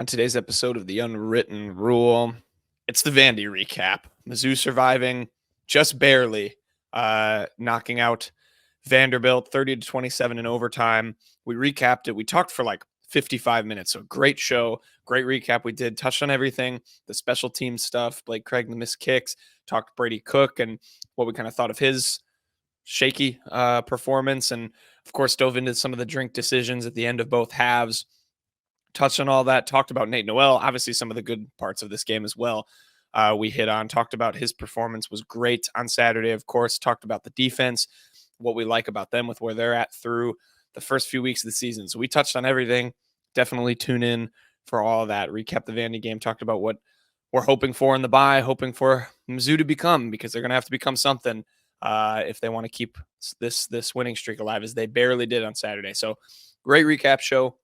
On today's episode of The Unwritten Rule, it's the Vandy recap. Mizzou surviving just barely, knocking out Vanderbilt 30-27 in overtime. We recapped it. We talked for like 55 minutes. So great show, great recap. We did touch on everything, the special team stuff, Blake Craig, the missed kicks, talked Brady Cook and what we kind of thought of his shaky performance. And of course, dove into some of the drink decisions at the end of both halves. Touched on all that, talked about Nate Noel, obviously some of the good parts of this game as well. We hit on, talked about his performance was great on Saturday, of course, talked about the defense, what we like about them with where they're at through the first few weeks of the season. So we touched on everything. Definitely tune in for all of that. Recap the Vandy game, talked about what we're hoping for in the bye, hoping for Mizzou to become, because they're going to have to become something if they want to keep this winning streak alive, as they barely did on Saturday. So great recap show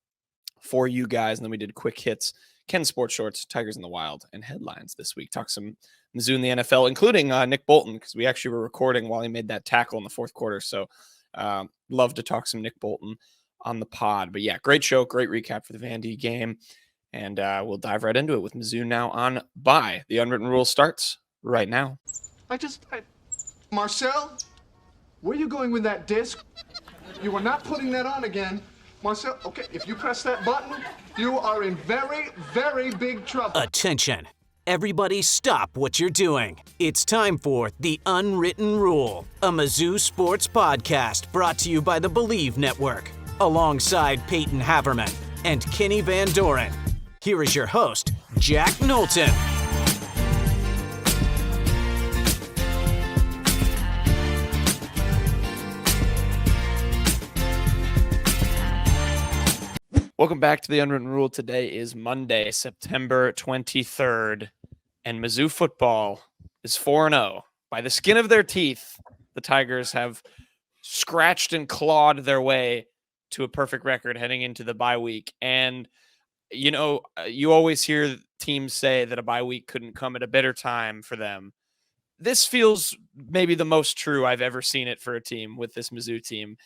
for you guys. And then we did quick hits, Ken Sports Shorts, Tigers in the Wild, and headlines this week. Talked some Mizzou in the NFL, including Nick Bolton, because we actually were recording while he made that tackle in the fourth quarter. So love to talk some Nick Bolton on the pod. But yeah, great show, great recap for the Vandy game. And we'll dive right into it with Mizzou now on bye. The Unwritten Rule starts right now. Marcel, where are you going with that disc? You are not putting that on again. Marcel, okay, if you press that button, you are in very, very big trouble. Attention. Everybody stop what you're doing. It's time for The Unwritten Rule, a Mizzou sports podcast brought to you by the Believe Network, alongside Payton Haverman and Kenny Van Doren. Here is your host, Jack Knowlton. Welcome back to The Unwritten Rule. Today is Monday, September 23rd, and Mizzou football is 4-0. By the skin of their teeth, the Tigers have scratched and clawed their way to a perfect record heading into the bye week. And, you know, you always hear teams say that a bye week couldn't come at a better time for them. This feels maybe the most true I've ever seen it for a team with this Mizzou team.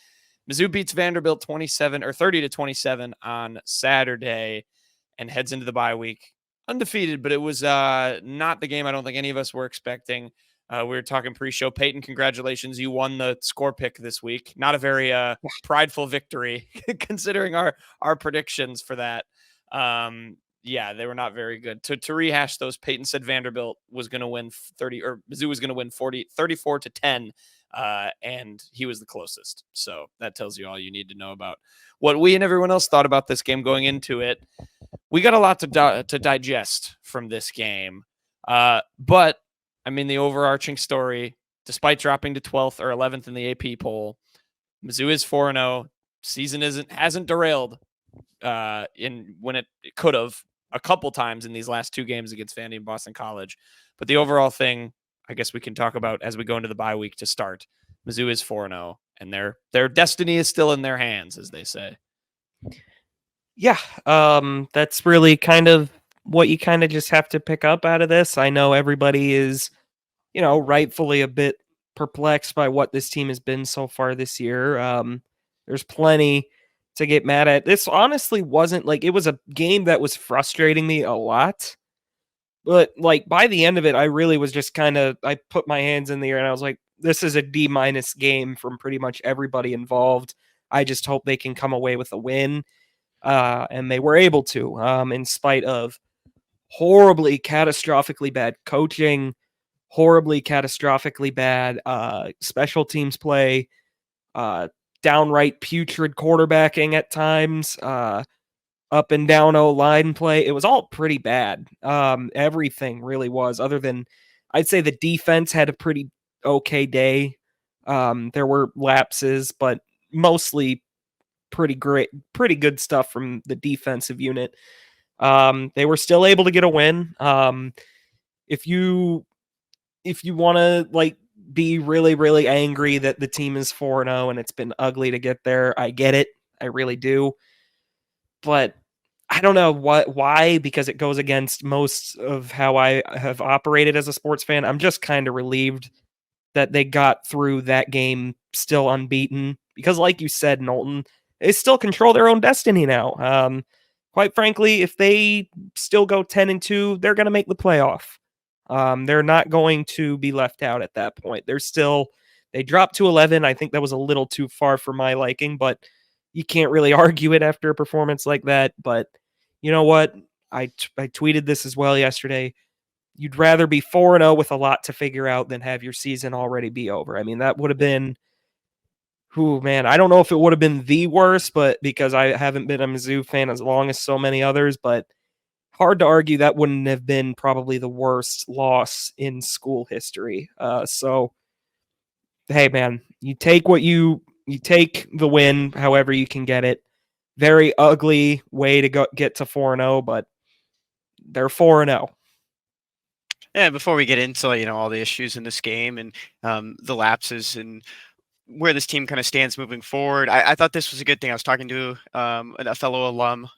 Mizzou beats Vanderbilt 30-27 on Saturday and heads into the bye week undefeated, but it was not the game I don't think any of us were expecting. We were talking pre-show. Payton, congratulations. You won the score pick this week. Not a very prideful victory considering our predictions for that. Yeah, they were not very good. To rehash those, Payton said Vanderbilt was going to win Mizzou was going to win 34-10. And he was the closest. So that tells you all you need to know about what we and everyone else thought about this game going into it. We got a lot to digest from this game. But I mean, the overarching story, despite dropping to 12th or 11th in the AP poll, Mizzou is 4-0. Season hasn't derailed when it could have a couple times in these last two games against Vandy and Boston College. But the overall thing, I guess we can talk about as we go into the bye week to start. Mizzou is 4-0, and their destiny is still in their hands, as they say. Yeah, that's really kind of what you kind of just have to pick up out of this. I know everybody is, rightfully a bit perplexed by what this team has been so far this year. There's plenty to get mad at. This honestly wasn't it was a game that was frustrating me a lot. But by the end of it, I really was just I put my hands in the air and I was like, this is a D- game from pretty much everybody involved. I just hope they can come away with a win. And they were able to, in spite of horribly, catastrophically bad coaching, horribly, catastrophically bad special teams play, downright putrid quarterbacking at times, up and down O-line play. It was all pretty bad. Everything really was, other than I'd say the defense had a pretty okay day. There were lapses, but mostly pretty good stuff from the defensive unit. They were still able to get a win. If you want to be really, really angry that the team is 4-0 and it's been ugly to get there, I get it. I really do. But I don't know why, because it goes against most of how I have operated as a sports fan. I'm just kind of relieved that they got through that game still unbeaten, because like you said, Knowlton, they still control their own destiny now. quite frankly, if they still go 10-2, they're going to make the playoff. They're not going to be left out at that point. They dropped to 11. I think that was a little too far for my liking, but you can't really argue it after a performance like that. But you know what? I tweeted this as well yesterday. You'd rather be 4-0 with a lot to figure out than have your season already be over. I mean, that would have been, man, I don't know if it would have been the worst, but because I haven't been a Mizzou fan as long as so many others, but hard to argue that wouldn't have been probably the worst loss in school history. So, hey, man, you take the win however you can get it. Very ugly way to get to 4-0, but they're 4-0. Yeah, before we get into all the issues in this game and the lapses and where this team kind of stands moving forward, I thought this was a good thing. I was talking to a fellow alum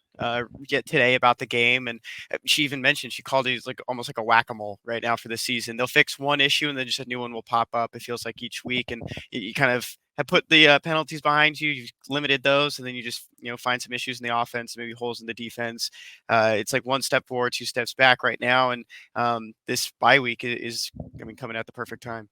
today about the game, and she even mentioned she called it almost like a whack-a-mole right now for the season. They'll fix one issue and then just a new one will pop up. It feels like each week, and you kind of have put the penalties behind you. You've limited those, and then you just find some issues in the offense, maybe holes in the defense. It's like one step forward, two steps back right now, and this bye week is coming at the perfect time.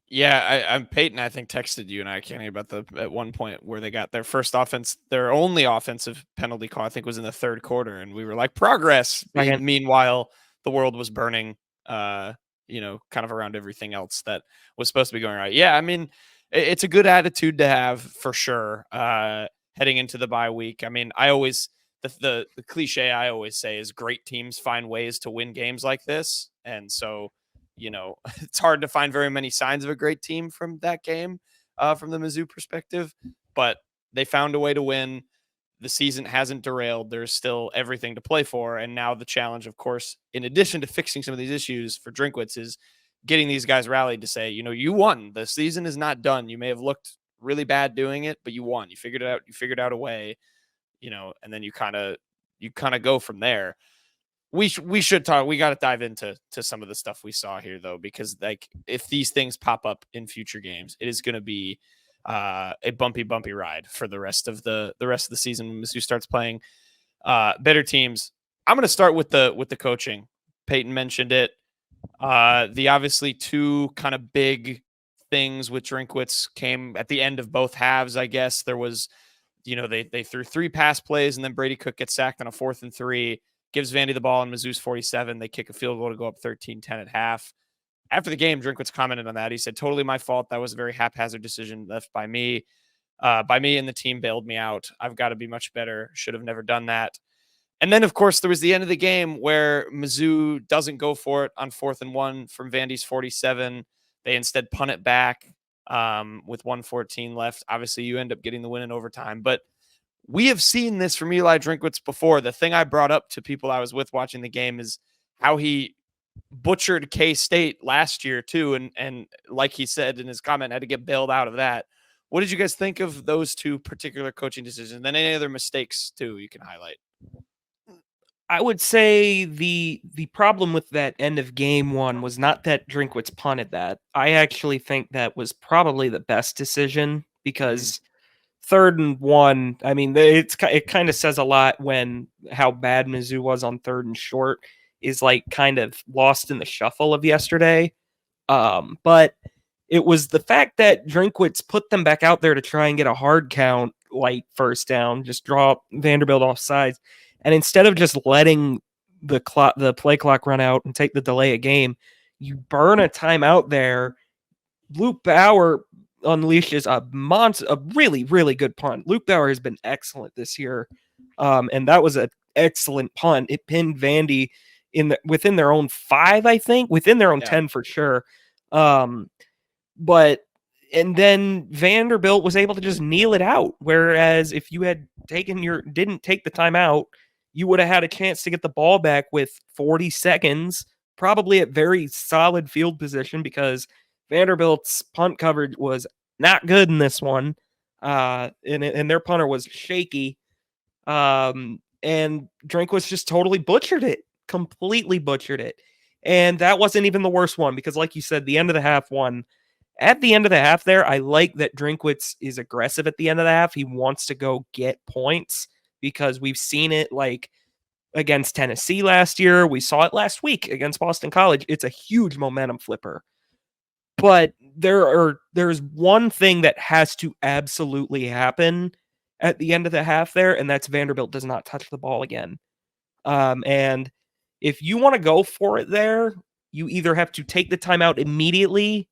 Yeah, I'm Payton. I think texted you and I, Kenny, about at one point where they got their only offensive penalty call. I think was in the third quarter, and we were like, progress. Meanwhile, the world was burning. Kind of around everything else that was supposed to be going right. Yeah, I mean, it's a good attitude to have for sure. Heading into the bye week. I mean, the cliche I always say is great teams find ways to win games like this, and so. It's hard to find very many signs of a great team from that game, from the Mizzou perspective, but they found a way to win. The season hasn't derailed. There's still everything to play for. And now the challenge, of course, in addition to fixing some of these issues for Drinkwitz, is getting these guys rallied to say, you won. The season is not done. You may have looked really bad doing it, but you won. You figured it out. You figured out a way, and then you kind of go from there. We should talk. We got to dive into some of the stuff we saw here, though, because if these things pop up in future games, it is going to be a bumpy ride for the rest of the season when Mizzou starts playing better teams. I'm going to start with the coaching. Payton mentioned it. The obviously two kind of big things with Drinkwitz came at the end of both halves. I guess there was, they threw 3 pass plays, and then Brady Cook gets sacked on a 4th and 3. Gives Vandy the ball on Mizzou's 47. They kick a field goal to go up 13-10 at half. After the game, Drinkwitz commented on that. He said, totally my fault. That was a very haphazard decision left by me. And the team bailed me out. I've got to be much better. Should have never done that. And then, of course, there was the end of the game where Mizzou doesn't go for it on 4th and 1 from Vandy's 47. They instead punt it back with 1:14 left. Obviously, you end up getting the win in overtime. But we have seen this from Eli Drinkwitz before. The thing I brought up to people I was with watching the game is how he butchered K-State last year too. And like he said in his comment, had to get bailed out of that. What did you guys think of those two particular coaching decisions? And then any other mistakes too you can highlight? I would say the problem with that end of game one was not that Drinkwitz punted that. I actually think that was probably the best decision because 3rd and 1, I mean, it kind of says a lot when how bad Mizzou was on 3rd and short is kind of lost in the shuffle of yesterday. But it was the fact that Drinkwitz put them back out there to try and get a hard count, first down, just draw Vanderbilt off sides. And instead of just letting the play clock run out and take the delay of game, you burn a timeout there. Luke Bauer unleashes a really, really good punt. Luke Bauer has been excellent this year. And that was an excellent punt. It pinned Vandy within their own 5, I think, within their own 10 for sure. And then Vanderbilt was able to just kneel it out. Whereas if you had didn't take the timeout, you would have had a chance to get the ball back with 40 seconds, probably at very solid field position because Vanderbilt's punt coverage was not good in this one. And their punter was shaky. And Drinkwitz just totally butchered it, completely butchered it. And that wasn't even the worst one because, like you said, the end of the half one. At the end of the half there, I like that Drinkwitz is aggressive at the end of the half. He wants to go get points. because we've seen it like against Tennessee last year. We saw it last week against Boston College. It's a huge momentum flipper. But there's one thing that has to absolutely happen at the end of the half there, and that's Vanderbilt does not touch the ball again. And if you want to go for it there, you either have to take the timeout immediately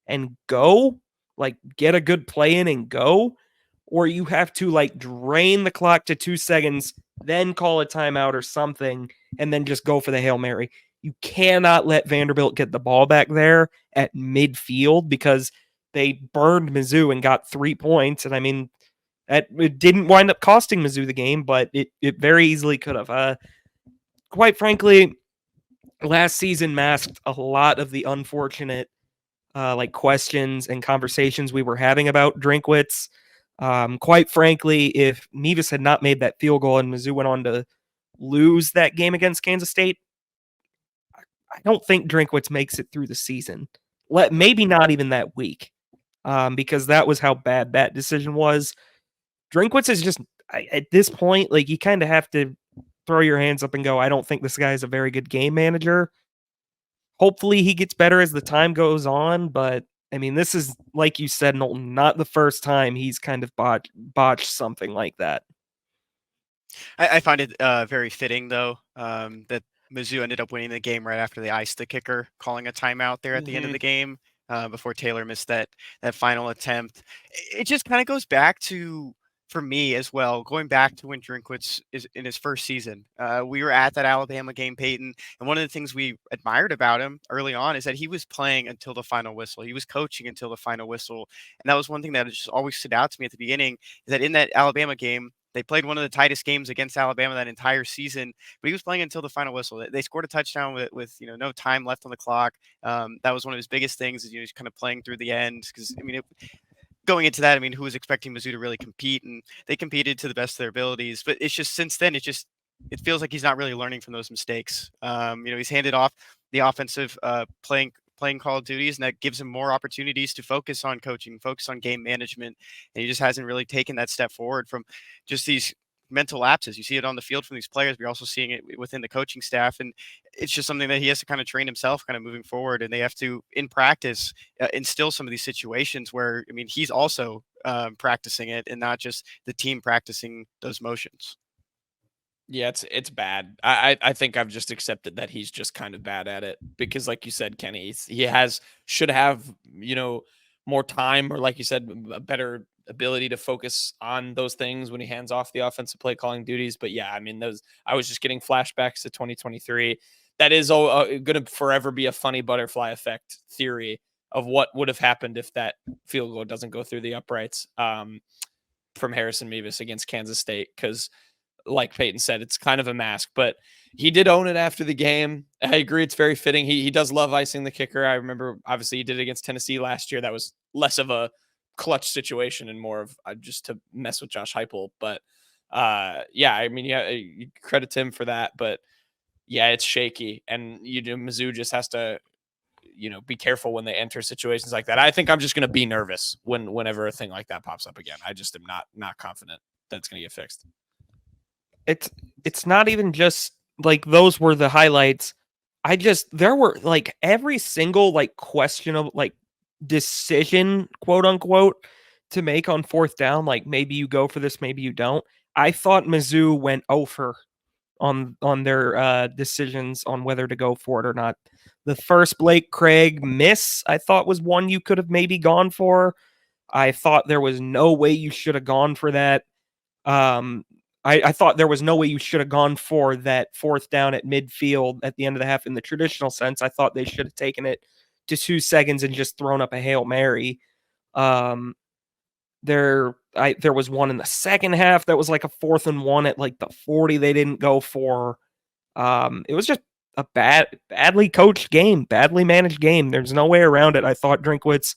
and go, like get a good play in and go, or you have to like drain the clock to 2 seconds, then call a timeout or something, and then just go for the Hail Mary. You cannot let Vanderbilt get the ball back there at midfield because they burned Mizzou and got 3 points. And I mean, it didn't wind up costing Mizzou the game, but it very easily could have. Quite frankly, last season masked a lot of the unfortunate like questions and conversations we were having about Drinkwitz. Quite frankly, if Nevis had not made that field goal and Mizzou went on to lose that game against Kansas State, I don't think Drinkwitz makes it through the season. Maybe not even that week, because that was how bad that decision was. Drinkwitz is just, at this point, like you kind of have to throw your hands up and go, I don't think this guy is a very good game manager. Hopefully he gets better as the time goes on, but I mean, this is, like you said, Knowlton, not the first time he's kind of botched something like that. I find it very fitting, though, that Mizzou ended up winning the game right after they iced the kicker, calling a timeout there at the end of the game before Taylor missed that final attempt. It just kind of goes back to, for me as well, going back to when Drinkwitz is in his first season. We were at that Alabama game, Payton, and one of the things we admired about him early on is that he was playing until the final whistle. He was coaching until the final whistle, and that was one thing that just always stood out to me at the beginning, is that in that Alabama game, they played one of the tightest games against Alabama that entire season, but he was playing until the final whistle. They scored a touchdown with no time left on the clock. That was one of his biggest things, is he's kind of playing through the end, because I mean, going into that, I mean, who was expecting Mizzou to really compete, and they competed to the best of their abilities. But it's just, since then, it feels like he's not really learning from those mistakes. He's handed off the offensive playing call duties, and that gives him more opportunities to focus on coaching, focus on game management, and he just hasn't really taken that step forward from just these mental lapses. You see it on the field from these players, but you're also seeing it within the coaching staff, and it's just something that he has to kind of train himself kind of moving forward, and they have to, in practice, instill some of these situations where, I mean, he's also practicing it and not just the team practicing those motions. Yeah, it's bad. I think I've just accepted that he's just kind of bad at it, because like you said, Kenny, should have, more time, or like you said, a better ability to focus on those things when he hands off the offensive play calling duties. But yeah, I mean, I was just getting flashbacks to 2023. That is going to forever be a funny butterfly effect theory of what would have happened if that field goal doesn't go through the uprights from Harrison Mevis against Kansas State, because like Payton said, it's kind of a mask, but he did own it after the game. I agree, it's very fitting. He does love icing the kicker. I remember, obviously, he did it against Tennessee last year. That was less of a clutch situation and more of just to mess with Josh Heupel. But yeah, I mean, yeah, you credit to him for that. But yeah, it's shaky, and Mizzou just has to, be careful when they enter situations like that. I think I'm just going to be nervous whenever a thing like that pops up again. I just am not confident that it's going to get fixed. It's not even just like those were the highlights. There were like every single like questionable like decision, quote unquote, to make on fourth down. Like maybe you go for this, maybe you don't. I thought Mizzou went over on their decisions on whether to go for it or not. The first Blake Craig miss, I thought, was one you could have maybe gone for. I thought there was no way you should have gone for that. I thought there was no way you should have gone for that fourth down at midfield at the end of the half in the traditional sense. I thought they should have taken it to 2 seconds and just thrown up a Hail Mary. There was one in the second half that was like a 4th and 1 at like the 40 they didn't go for. It was just a badly coached game, badly managed game. There's no way around it. I thought Drinkwitz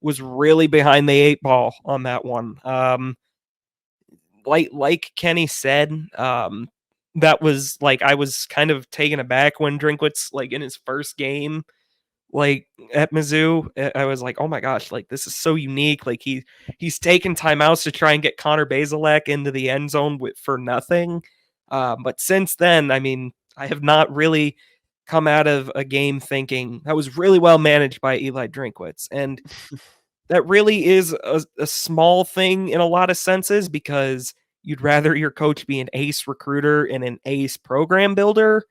was really behind the 8 ball on that one. Like Kenny said, that was like, I was kind of taken aback when Drinkwitz, like in his first game, like at Mizzou, I was like, oh my gosh, like this is so unique. Like he's taken timeouts to try and get Connor Bazelak into the end zone for nothing. But since then, I mean, I have not really come out of a game thinking that was really well managed by Eli Drinkwitz. And that really is a small thing in a lot of senses, because you'd rather your coach be an ace recruiter and an ace program builder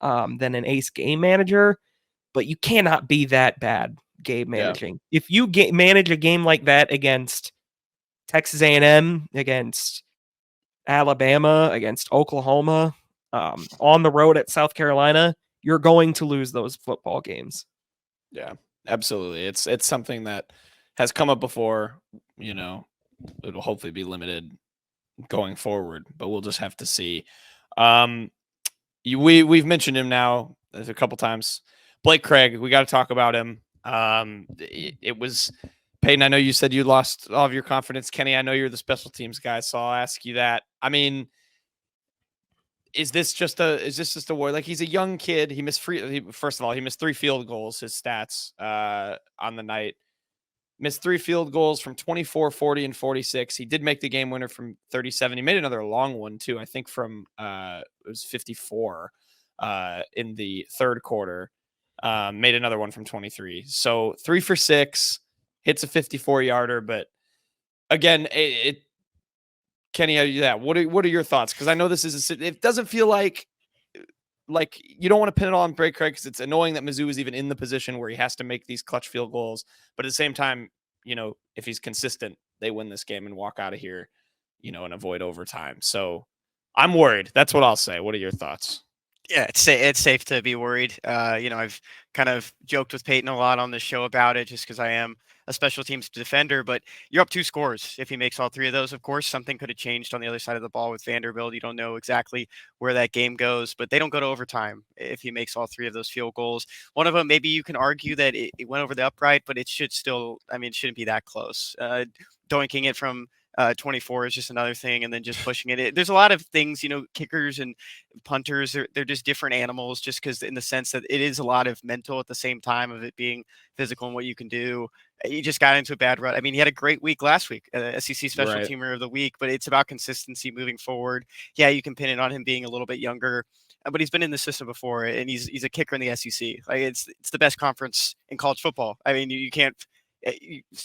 than an ace game manager. But you cannot be that bad game managing. Yeah. If you manage a game like that against Texas A&M, against Alabama, against Oklahoma, on the road at South Carolina, you're going to lose those football games. Yeah, absolutely. It's something that has come up before. You know, it'll hopefully be limited going forward, but we'll just have to see. We've mentioned him now a couple times. Blake Craig, we got to talk about him. It was Payton. I know you said you lost all of your confidence. Kenny, I know you're the special teams guy, so I'll ask you that. I mean, is this just a war? Like, he's a young kid. He missed first of all, he missed 3 field goals. His stats on the night. Missed 3 field goals from 24, 40, and 46. He did make the game winner from 37. He made another long one too. I think from it was 54 in the third quarter. Made another one from 23. So 3 for 6, hits a 54-yarder. But again, Kenny, yeah. What are your thoughts? Because I know this is it doesn't feel like you don't want to pin it all on Blake Craig, because it's annoying that Mizzou is even in the position where he has to make these clutch field goals. But at the same time, you know, if he's consistent, they win this game and walk out of here, you know, and avoid overtime. So I'm worried. That's what I'll say. What are your thoughts? Yeah, it's safe to be worried. You know, I've kind of joked with Payton a lot on this show about it, just because I am a special teams defender. But you're up 2 scores. If he makes all 3 of those, of course, something could have changed on the other side of the ball with Vanderbilt. You don't know exactly where that game goes, but they don't go to overtime if he makes all 3 of those field goals. One of them, maybe you can argue that it went over the upright, but it should still, I mean, it shouldn't be that close. Doinking it from 24 is just another thing, and then just pushing it. There's a lot of things, you know, kickers and punters, they're just different animals, just because in the sense that it is a lot of mental at the same time of it being physical and what you can do. He just got into a bad rut. I mean, he had a great week last week, SEC Special Teamer of the Week, but it's about consistency moving forward. Yeah, you can pin it on him being a little bit younger, but he's been in the system before, and he's a kicker in the SEC. Like, it's the best conference in college football. I mean, you can't.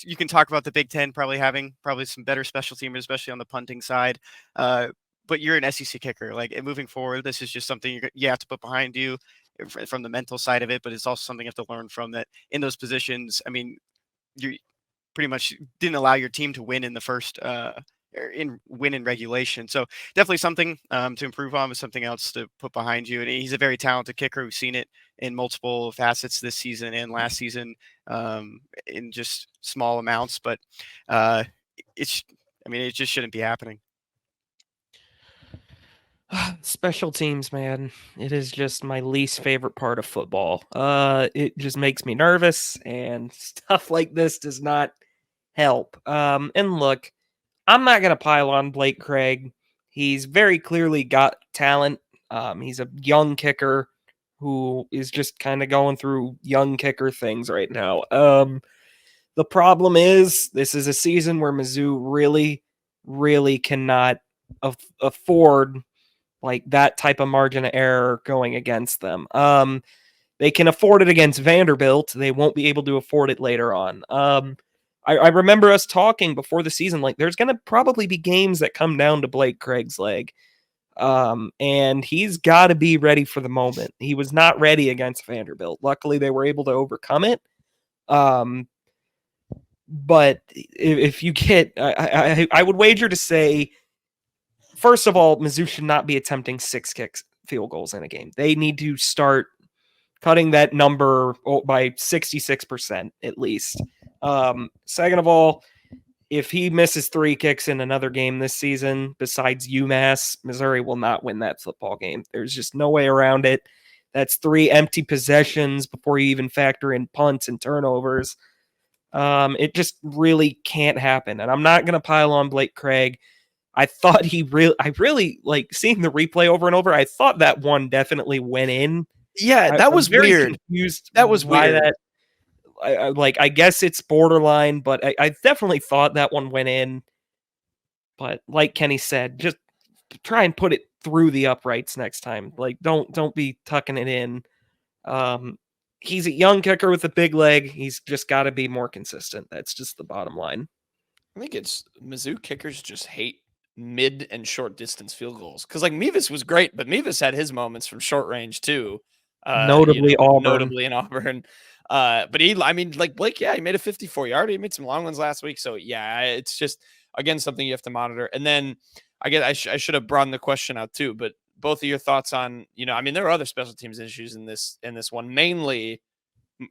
You can talk about the Big Ten probably having some better special teamers, especially on the punting side. But you're an SEC kicker. Like, moving forward, this is just something you have to put behind you from the mental side of it. But it's also something you have to learn from that in those positions. I mean, you pretty much didn't allow your team to win in the first in regulation. So definitely something to improve on, with something else to put behind you. And he's a very talented kicker. We've seen it in multiple facets this season and last season, in just small amounts, but it just shouldn't be happening. Special teams, man. It is just my least favorite part of football. It just makes me nervous, and stuff like this does not help. And look, I'm not going to pile on Blake Craig. He's very clearly got talent. He's a young kicker who is just kind of going through young kicker things right now. The problem is, this is a season where Mizzou really, really cannot afford like that type of margin of error going against them. They can afford it against Vanderbilt. They won't be able to afford it later on. I remember us talking before the season, like, there's going to probably be games that come down to Blake Craig's leg. And he's got to be ready for the moment. He was not ready against Vanderbilt. Luckily, they were able to overcome it. But if you get, I would wager to say, first of all, Mizzou should not be attempting 6 field goals in a game. They need to start cutting that number by 66% at least. Second of all, if he misses 3 kicks in another game this season, besides UMass, Missouri will not win that football game. There's just no way around it. That's 3 empty possessions before you even factor in punts and turnovers. It just really can't happen. And I'm not going to pile on Blake Craig. I thought I really like seeing the replay over and over. I thought that one definitely went in. Yeah, that was very weird. Confused. That was weird. I guess it's borderline, but I definitely thought that one went in. But like Kenny said, just try and put it through the uprights next time. Like, don't be tucking it in. He's a young kicker with a big leg. He's just got to be more consistent. That's just the bottom line. I think it's Mizzou kickers just hate mid and short distance field goals. Because like Mevis was great, but Mevis had his moments from short range too. Notably Auburn. Notably in Auburn. But like Blake, yeah, he made a 54-yarder. He made some long ones last week. So yeah, it's just again something you have to monitor. And then I guess I should have broadened the question out too. But both of your thoughts on, there are other special teams issues in this one, mainly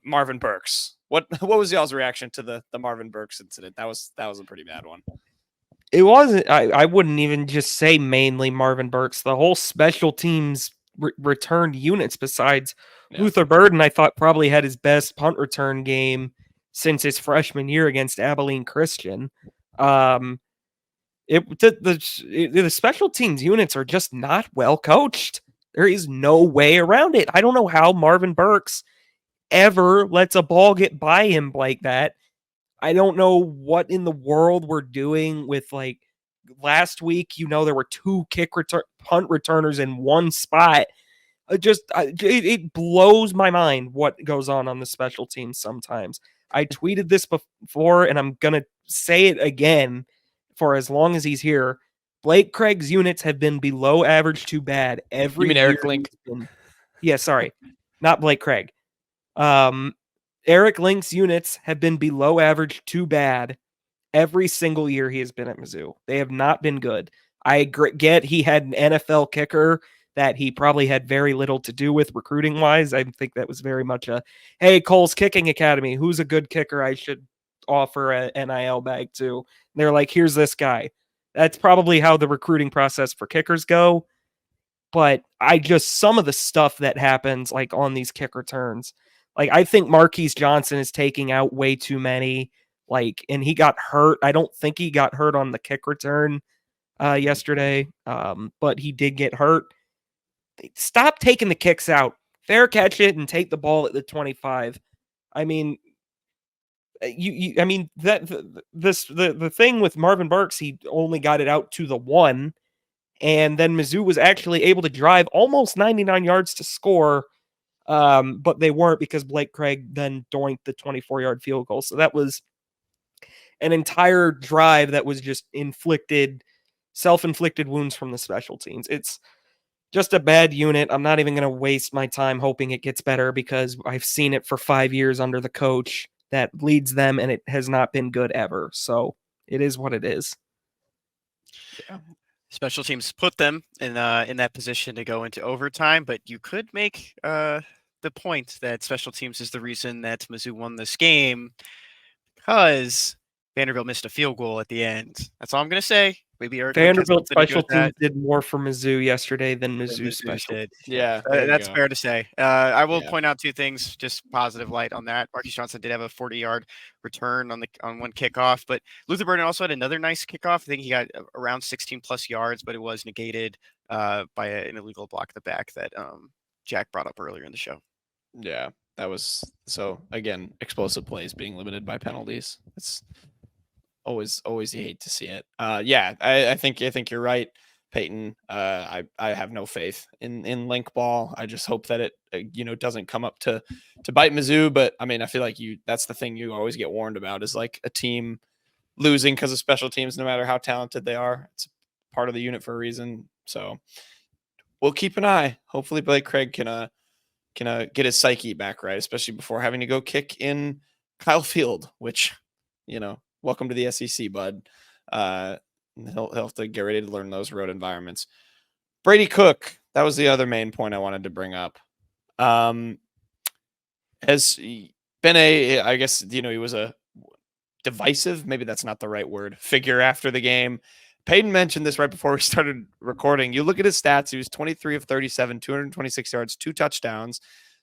Marvin Burks. What was y'all's reaction to the Marvin Burks incident? That was a pretty bad one. It wasn't. I wouldn't even just say mainly Marvin Burks. The whole special teams returned units besides Luther Burden, I thought probably had his best punt return game since his freshman year against Abilene Christian. The special teams units are just not well coached. There is no way around it. I don't know how Marvin Burks ever lets a ball get by him like that. I don't know what in the world we're doing with, like, last week, there were 2 punt returners in one spot. It blows my mind what goes on the special teams sometimes. I tweeted this before, and I'm going to say it again for as long as he's here. Blake Craig's units have been below average to bad every year. You mean Eric Link? Yeah, sorry. Not Blake Craig. Eric Link's units have been below average to bad every single year he has been at Mizzou. They have not been good. I get he had an NFL kicker that he probably had very little to do with recruiting-wise. I think that was very much hey, Cole's Kicking Academy, who's a good kicker I should offer an NIL bag to? And they're like, here's this guy. That's probably how the recruiting process for kickers go. But some of the stuff that happens, like, on these kick returns, like, I think Marquise Johnson is taking out way too many, and he got hurt. I don't think he got hurt on the kick return yesterday, but he did get hurt. Stop taking the kicks out. Fair catch it and take the ball at the 25. I mean, the thing with Marvin Burks, he only got it out to the 1, and then Mizzou was actually able to drive almost 99 yards to score. But they weren't because Blake Craig then doinked the 24-yard field goal. So that was an entire drive that was just self-inflicted wounds from the special teams. It's just a bad unit. I'm not even going to waste my time hoping it gets better because I've seen it for 5 years under the coach that leads them, and it has not been good ever. So it is what it is. Yeah. Special teams put them in that position to go into overtime, but you could make the point that special teams is the reason that Mizzou won this game because Vanderbilt missed a field goal at the end. That's all I'm going to say. Maybe Vanderbilt special teams did more for Mizzou yesterday than Mizzou special did. Yeah, that's fair to say. I will point out 2 things, just positive light on that. Marquise Johnson did have a 40-yard return on one kickoff, but Luther Burden also had another nice kickoff. I think he got around 16+ yards, but it was negated by an illegal block at the back that Jack brought up earlier in the show. Yeah, that was so. Again, explosive plays being limited by penalties. It's always you hate to see it. Yeah, I think you're right, Payton. I have no faith in link ball. I just hope that it doesn't come up to bite Mizzou. But I mean, I feel like that's the thing you always get warned about is like a team losing because of special teams, no matter how talented they are. It's part of the unit for a reason. So we'll keep an eye. Hopefully Blake Craig can get his psyche back right, especially before having to go kick in Kyle Field, which, welcome to the SEC, bud. He'll have to get ready to learn those road environments. Brady Cook, that was the other main point I wanted to bring up. Has been I guess, he was a divisive, maybe that's not the right word, figure after the game. Payton mentioned this right before we started recording. You look at his stats. He was 23 of 37, 226 yards, 2 touchdowns,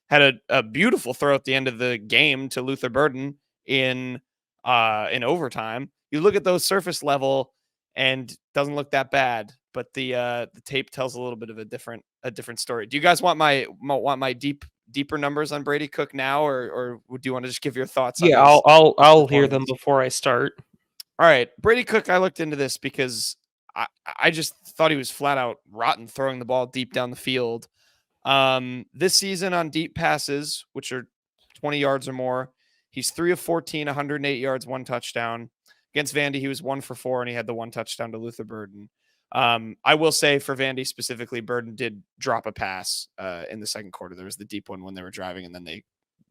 had a beautiful throw at the end of the game to Luther Burden in overtime. You look at those surface level and doesn't look that bad, but the tape tells a little bit of a different story. Do you guys want my deep deeper numbers on Brady Cook now, or do you want to just give your thoughts on Yeah, his I'll hear them performance? before I start. All right, Brady Cook, I looked into this because I just thought he was flat out rotten throwing the ball deep down the field. This season on deep passes, which are 20 yards or more, he's 3 of 14, 108 yards, 1 touchdown. Against Vandy, he was 1 for 4, and he had the 1 touchdown to Luther Burden. I will say for Vandy specifically, Burden did drop a pass in the second quarter. There was the deep one when they were driving, and then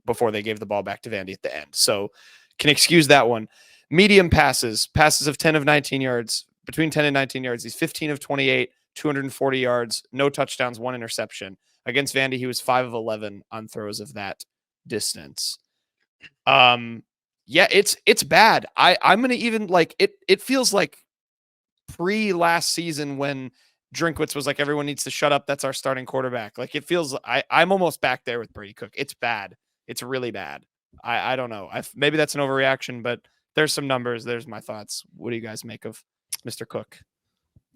before they gave the ball back to Vandy at the end. So can excuse that one. Medium passes of 10 of 19 yards, between 10 and 19 yards. He's 15 of 28, 240 yards, no touchdowns, 1 interception. Against Vandy, he was 5 of 11 on throws of that distance. Yeah, it's bad. I'm gonna even like it. It feels like pre last season when Drinkwitz was like, everyone needs to shut up. That's our starting quarterback. Like it feels. I'm almost back there with Brady Cook. It's bad. It's really bad. I don't know. Maybe that's an overreaction, but there's some numbers. There's my thoughts. What do you guys make of Mr. Cook?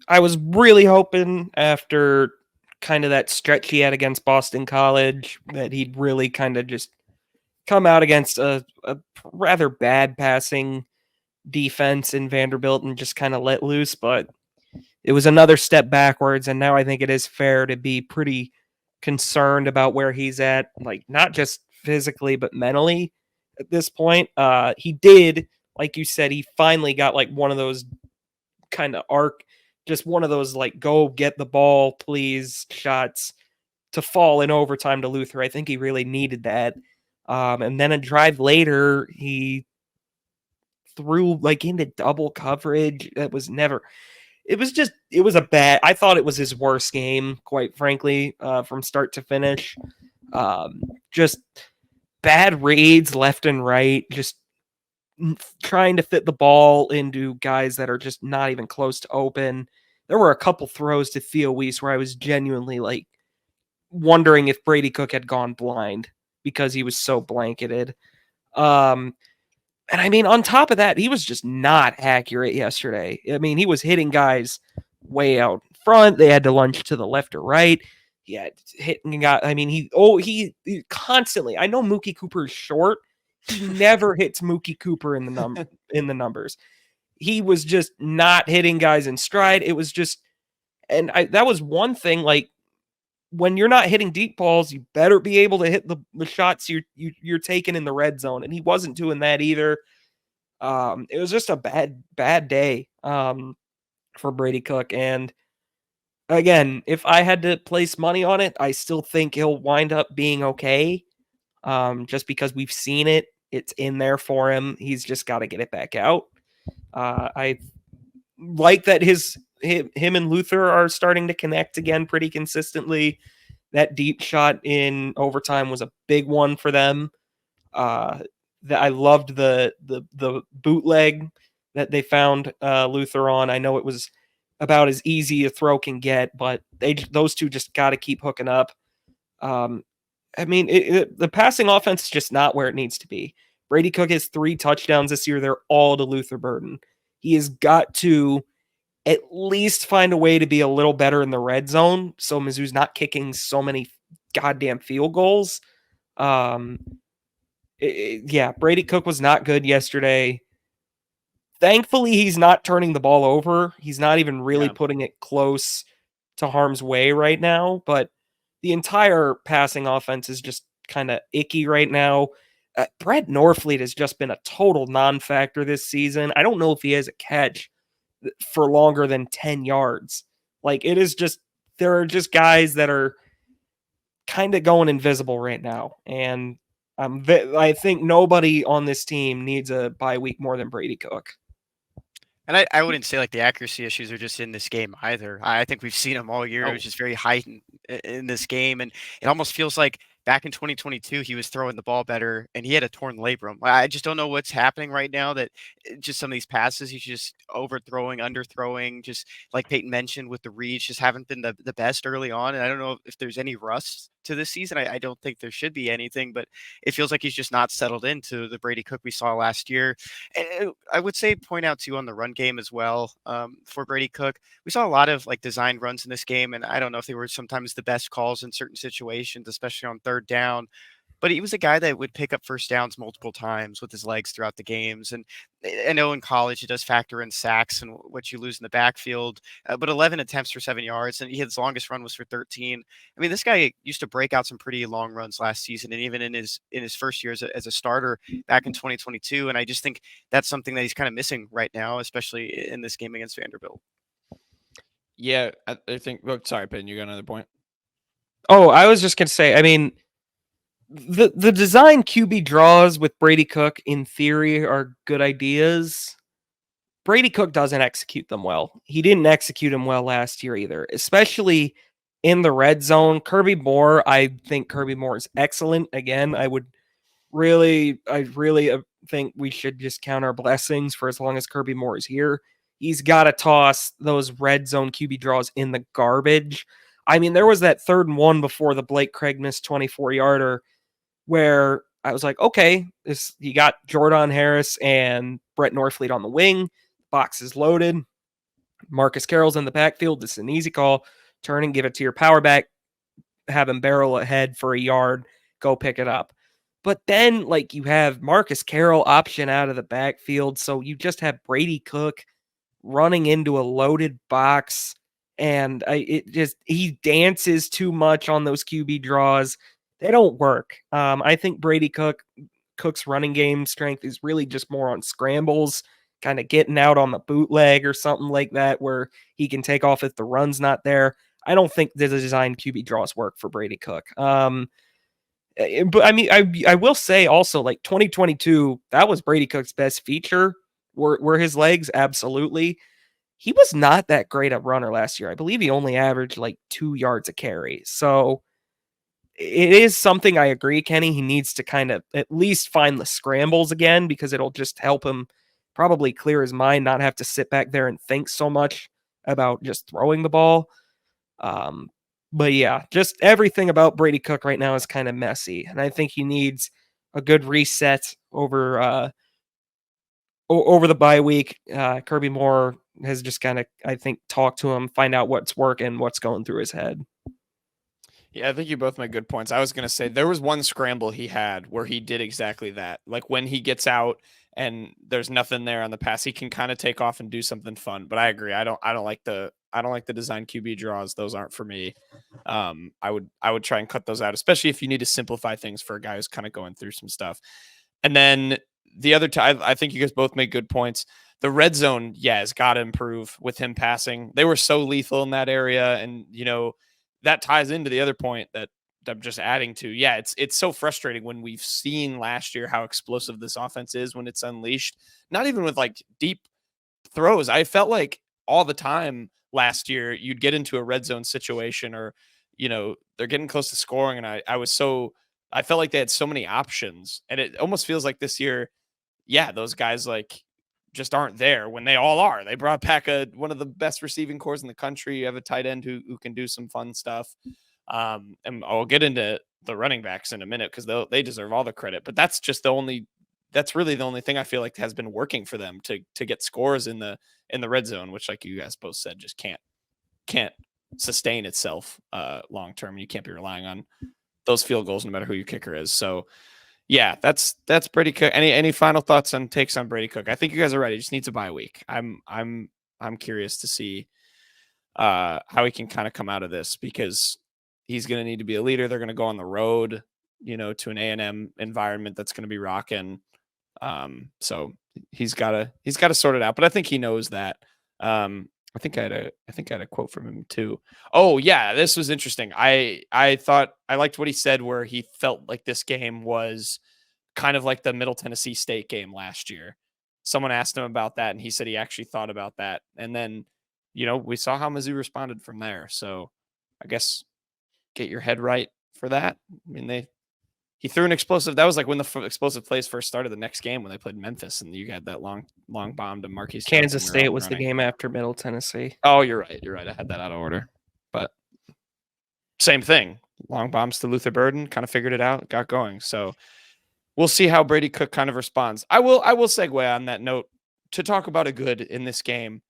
I was really hoping after kind of that stretch he had against Boston College that he'd really kind of just come out against a rather bad passing defense in Vanderbilt and just kind of let loose, but it was another step backwards, and now I think it is fair to be pretty concerned about where he's at, like not just physically but mentally at this point. He did, like you said, he finally got like one of those kind of just one of those like go get the ball please shots to fall in overtime to Luther. I think he really needed that. And then a drive later, he threw like into double coverage. That was never. It was a bad. I thought it was his worst game, quite frankly, from start to finish. Just bad reads left and right. Just trying to fit the ball into guys that are just not even close to open. There were a couple throws to Theo Weiss where I was genuinely like wondering if Brady Cook had gone blind because he was so blanketed. And I mean, on top of that, he was just not accurate yesterday. I mean, he was hitting guys way out front. They had to lunge to the left or right. He had hitting guy. I mean, he constantly. I know Mookie Cooper is short. He never hits Mookie Cooper in the numbers. He was just not hitting guys in stride. It was just, and that was one thing. Like when you're not hitting deep balls, you better be able to hit the shots you're taking in the red zone. And he wasn't doing that either. It was just a bad day for Brady Cook. And again, if I had to place money on it, I still think he'll wind up being okay. Just because we've seen it, it's in there for him. He's just got to get it back out. I like that him and Luther are starting to connect again pretty consistently. That deep shot in overtime was a big one for them. I loved the bootleg that they found Luther on. I know it was about as easy a throw can get, but those two just got to keep hooking up. I mean, the passing offense is just not where it needs to be. Brady Cook has 3 touchdowns this year. They're all to Luther Burden. He has got to at least find a way to be a little better in the red zone so Mizzou's not kicking so many goddamn field goals. Yeah, Brady Cook was not good yesterday. Thankfully, he's not turning the ball over. He's not even really putting it close to harm's way right now, but the entire passing offense is just kind of icky right now. Brett Norfleet has just been a total non-factor this season. I don't know if he has a catch for longer than 10 yards. Like it is just, there are just guys that are kind of going invisible right now. And I think nobody on this team needs a bye week more than Brady Cook. And I wouldn't say like the accuracy issues are just in this game either. I think we've seen them all year. It was just very heightened in this game. And it almost feels like back in 2022, he was throwing the ball better and he had a torn labrum. I just don't know what's happening right now that just some of these passes, he's just overthrowing, underthrowing, just like Payton mentioned with the reads, just haven't been the best early on. And I don't know if there's any rust to this season. I don't think there should be anything, but it feels like he's just not settled into the Brady Cook we saw last year. And I would say point out too on the run game as well. For Brady Cook, we saw a lot of like designed runs in this game, and I don't know if they were sometimes the best calls in certain situations, especially on third down. But he was a guy that would pick up first downs multiple times with his legs throughout the games. And I know in college it does factor in sacks and what you lose in the backfield. But 11 attempts for 7 yards, and his longest run was for 13. I mean, this guy used to break out some pretty long runs last season, and even in his first year as a starter back in 2022. And I just think that's something that he's kind of missing right now, especially in this game against Vanderbilt. Yeah, I think. Oh, sorry, Payton, you got another point? Oh, I was just gonna say, I mean, the design QB draws with Brady Cook in theory are good ideas. Brady Cook doesn't execute them well. He didn't execute them well last year either, especially in the red zone. Kirby Moore, I think Kirby Moore is excellent. Again, I really think we should just count our blessings for as long as Kirby Moore is here. He's got to toss those red zone QB draws in the garbage. I mean, there was that 3rd and 1 before the Blake Craig missed 24-yarder where I was like, okay, you got Jordan Harris and Brett Norfleet on the wing. Box is loaded. Marcus Carroll's in the backfield. This is an easy call. Turn and give it to your power back. Have him barrel ahead for a yard. Go pick it up. But then, like, you have Marcus Carroll option out of the backfield. So you just have Brady Cook running into a loaded box. And he dances too much on those QB draws. They don't work. I think Brady Cook's running game strength is really just more on scrambles, kind of getting out on the bootleg or something like that, where he can take off if the run's not there. I don't think the design QB draws work for Brady Cook. But I mean, I will say also, like 2022, that was Brady Cook's best feature. Were his legs, absolutely. He was not that great a runner last year. I believe he only averaged like 2 yards a carry. So it is something I agree, Kenny. He needs to kind of at least find the scrambles again, because it'll just help him probably clear his mind, not have to sit back there and think so much about just throwing the ball. But yeah, just everything about Brady Cook right now is kind of messy. And I think he needs a good reset over the bye week. Kirby Moore has just kind of, I think, talked to him, find out what's working, what's going through his head. Yeah, I think you both made good points. I was going to say there was one scramble he had where he did exactly that. Like when he gets out and there's nothing there on the pass, he can kind of take off and do something fun. But I agree. I don't like the design QB draws. Those aren't for me. I would try and cut those out, especially if you need to simplify things for a guy who's kind of going through some stuff. And then the other time, I think you guys both made good points. The red zone, has got to improve with him passing. They were so lethal in that area, and that ties into the other point that I'm just adding to. Yeah, it's so frustrating when we've seen last year how explosive this offense is when it's unleashed. Not even with like deep throws. I felt like all the time last year you'd get into a red zone situation, or they're getting close to scoring, and I felt like they had so many options, and it almost feels like this year, those guys like just aren't there when they all are. They brought back one of the best receiving cores in the country. You have a tight end who can do some fun stuff. And I'll get into the running backs in a minute because they deserve all the credit. But that's really the only thing I feel like has been working for them to get scores in the red zone, which, like you guys both said, just can't sustain itself long term. You can't be relying on those field goals no matter who your kicker is. So yeah, that's Brady Cook. Any final thoughts and takes on Brady Cook? I think you guys are ready. Just needs a bye week. I'm curious to see how he can kind of come out of this, because he's going to need to be a leader. They're going to go on the road, to an A&M environment that's going to be rocking. So he's got to sort it out. But I think he knows that. I think I had a quote from him too. Oh yeah, this was interesting. I thought I liked what he said, where he felt like this game was kind of like the Middle Tennessee State game last year. Someone asked him about that, and he said he actually thought about that. And then, we saw how Mizzou responded from there. So I guess get your head right for that. I mean, he threw an explosive. That was like when the explosive plays first started the next game when they played Memphis, and you had that long bomb to Marquise. Kansas State was the game after Middle Tennessee. Oh, you're right. I had that out of order, but same thing. long bombs to Luther Burden, kind of figured it out, got going. So we'll see how Brady Cook kind of responds. I will segue on that note to talk about a good in this game.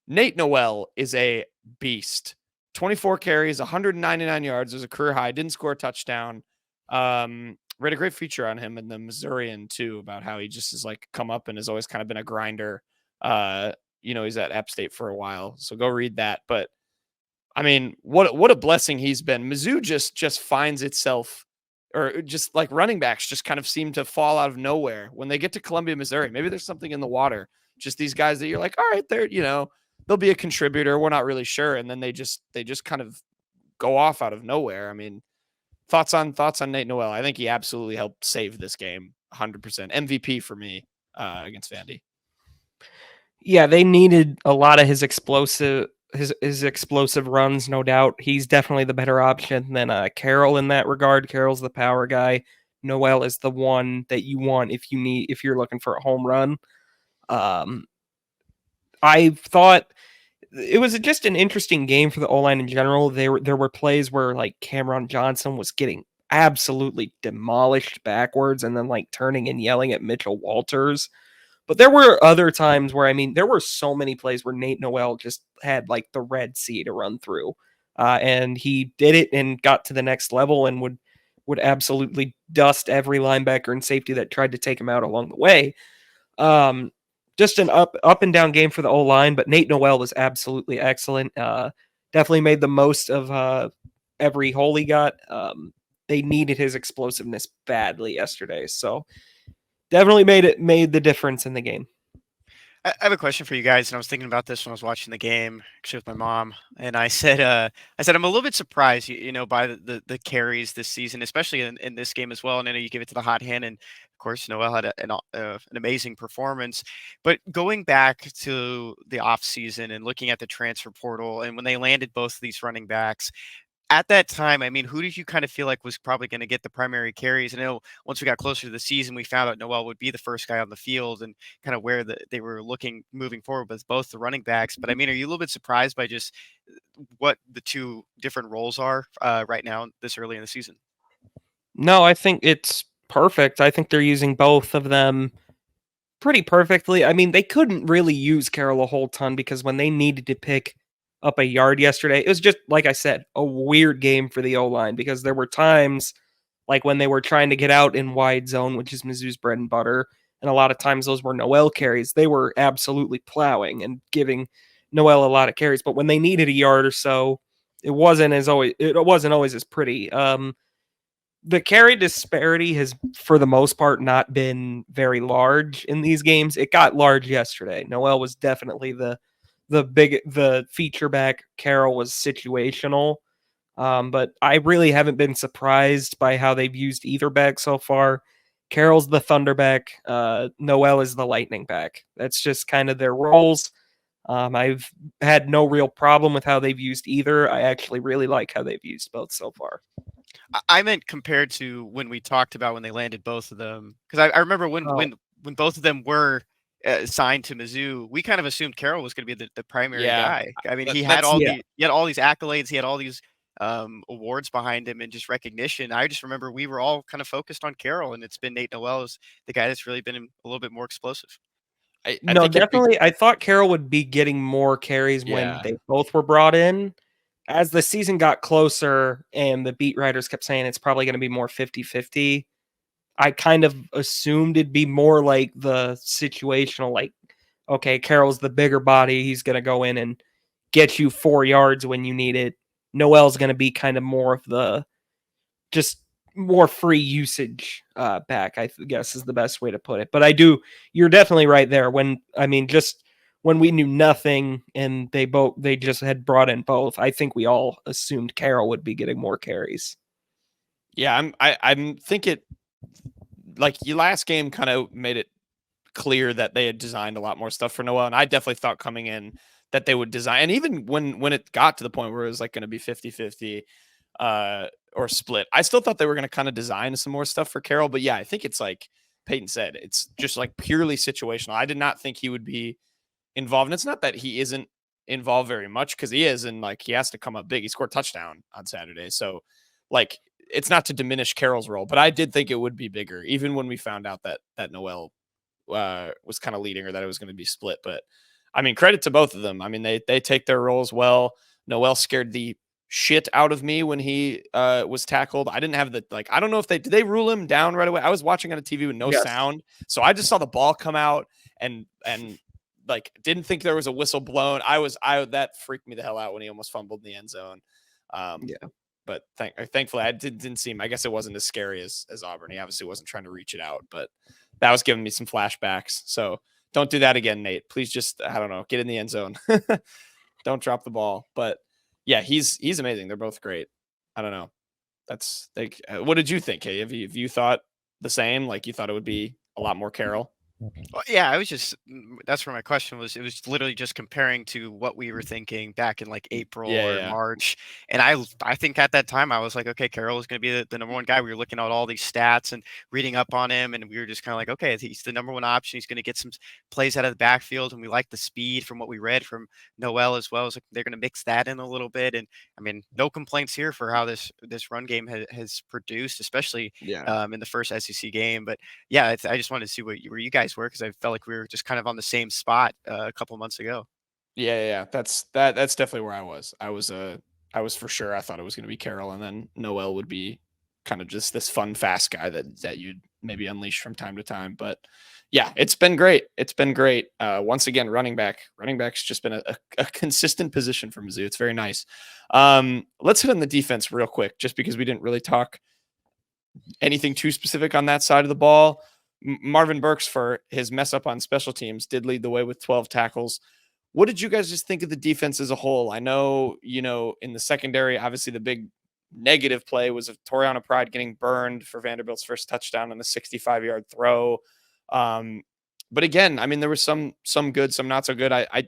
Nate Noel is a beast. 24 carries, 199 yards. It was a career high. Didn't score a touchdown. Read a great feature on him in the Missourian too, about how he just has like come up and has always kind of been a grinder. He's at App State for a while, so go read that. But I mean, what a blessing he's been. Mizzou just finds itself, or just like running backs just kind of seem to fall out of nowhere when they get to Columbia, Missouri. Maybe there's something in the water. Just these guys that you're like, all right, they'll be a contributor. We're not really sure, and then they just kind of go off out of nowhere. I mean, thoughts on Nate Noel? I think he absolutely helped save this game. 100% MVP for me against Vandy. Yeah, they needed a lot of his explosive runs, no doubt. He's definitely the better option than Carroll in that regard. Carroll's the power guy. Noel is the one that you want if you're looking for a home run. I thought it was just an interesting game for the O-line in general. There were plays where like Cameron Johnson was getting absolutely demolished backwards and then like turning and yelling at Mitchell Walters. But there were other times where, there were so many plays where Nate Noel just had like the Red Sea to run through. And he did it and got to the next level and would absolutely dust every linebacker and safety that tried to take him out along the way. Just an up and down game for the O-line, but Nate Noel was absolutely excellent. Definitely made the most of every hole he got. They needed his explosiveness badly yesterday, so definitely made the difference in the game. I have a question for you guys, and I was thinking about this when I was watching the game, actually with my mom, and I said I'm a little bit surprised, by the carries this season, especially in this game as well. And I know you give it to the hot hand, and of course Noel had an amazing performance. But going back to the off season and looking at the transfer portal, and when they landed both of these running backs, at that time, who did you kind of feel like was probably going to get the primary carries? I know once we got closer to the season, we found out Noel would be the first guy on the field and kind of where they were looking moving forward with both the running backs. But are you a little bit surprised by just what the two different roles are right now this early in the season? No, I think it's perfect. I think they're using both of them pretty perfectly. They couldn't really use Carroll a whole ton because when they needed to pick up a yard yesterday, it was just, like I said, a weird game for the O-line because there were times like when they were trying to get out in wide zone, which is Mizzou's bread and butter, and a lot of times those were Noel carries. They were absolutely plowing and giving Noel a lot of carries, but when they needed a yard or so, it wasn't always as pretty. The carry disparity has, for the most part, not been very large in these games. It got large yesterday. Noel was definitely the feature back. Carroll was situational. But I really haven't been surprised by how they've used either back so far. Carroll's the Thunderback. Noel is the Lightning back. That's just kind of their roles. I've had no real problem with how they've used either. I actually really like how they've used both so far. I meant compared to when we talked about when they landed both of them, because I remember when both of them were signed to Mizzou, we kind of assumed Carroll was going to be the primary guy. He had all these accolades, he had all these awards behind him and just recognition. I just remember we were all kind of focused on Carroll, and it's been Nate Noel as the guy that's really been a little bit more explosive. I thought Carroll would be getting more carries when they both were brought in. As the season got closer and the beat writers kept saying it's probably going to be more 50-50, I kind of assumed it'd be more like the situational, like, okay, Carroll's the bigger body. He's going to go in and get you 4 yards when you need it. Noel's going to be kind of more of the just more free usage back, I guess is the best way to put it. But you're definitely right there. Just when we knew nothing and they just had brought in both, I think we all assumed Carroll would be getting more carries. Yeah, I'm thinking like your last game kind of made it clear that they had designed a lot more stuff for Noel. And I definitely thought coming in that they would design, and even when it got to the point where it was like going to be 50-50 or split, I still thought they were going to kind of design some more stuff for Carroll. But yeah, I think it's like Payton said, it's just like purely situational. I did not think he would be involved. And it's not that he isn't involved very much, because he is, and like he has to come up big. He scored a touchdown on Saturday. So like it's not to diminish Carroll's role, but I did think it would be bigger, even when we found out that Noel was kind of leading or that it was going to be split. But I mean, credit to both of them. I mean, they take their roles well. Noel scared the shit out of me when he was tackled. I didn't have I don't know if did they rule him down right away? I was watching on a TV with no sound. So I just saw the ball come out and like didn't think there was a whistle blown. That freaked me the hell out when he almost fumbled in the end zone. But thankfully I didn't seem, I guess it wasn't as scary as Auburn. He obviously wasn't trying to reach it out, but that was giving me some flashbacks. So don't do that again, Nate. Please just, I don't know, get in the end zone. Don't drop the ball. But yeah, he's amazing. They're both great. I don't know. That's like, what did you think? Hey, have you thought the same? Like you thought it would be a lot more Carroll? Well, yeah, I was just that's where my question was. It was literally just comparing to what we were thinking back in like April or March. And I think at that time I was like, okay, Carroll is going to be the number one guy. We were looking at all these stats and reading up on him, and we were just kind of like, okay, he's the number one option. He's going to get some plays out of the backfield, and we like the speed from what we read from Noel as well. So they're going to mix that in a little bit. And I mean, no complaints here for how this run game has produced, especially in the first SEC game. But yeah, I just wanted to see where you guys were, because I felt like we were just kind of on the same spot a couple months ago. Yeah. That's definitely where I was. I was for sure. I thought it was going to be Carroll, and then Noel would be kind of just this fun, fast guy that you'd maybe unleash from time to time. But yeah, it's been great. It's been great. Once again, running back's just been a consistent position for Mizzou. It's very nice. Let's hit on the defense real quick, just because we didn't really talk anything too specific on that side of the ball. Marvin Burks, for his mess up on special teams, did lead the way with 12 tackles. What did you guys just think of the defense as a whole? I know, in the secondary, obviously the big negative play was of Toriano Pride getting burned for Vanderbilt's first touchdown on a 65-yard throw. But again, I mean, there was some good, some not so good. I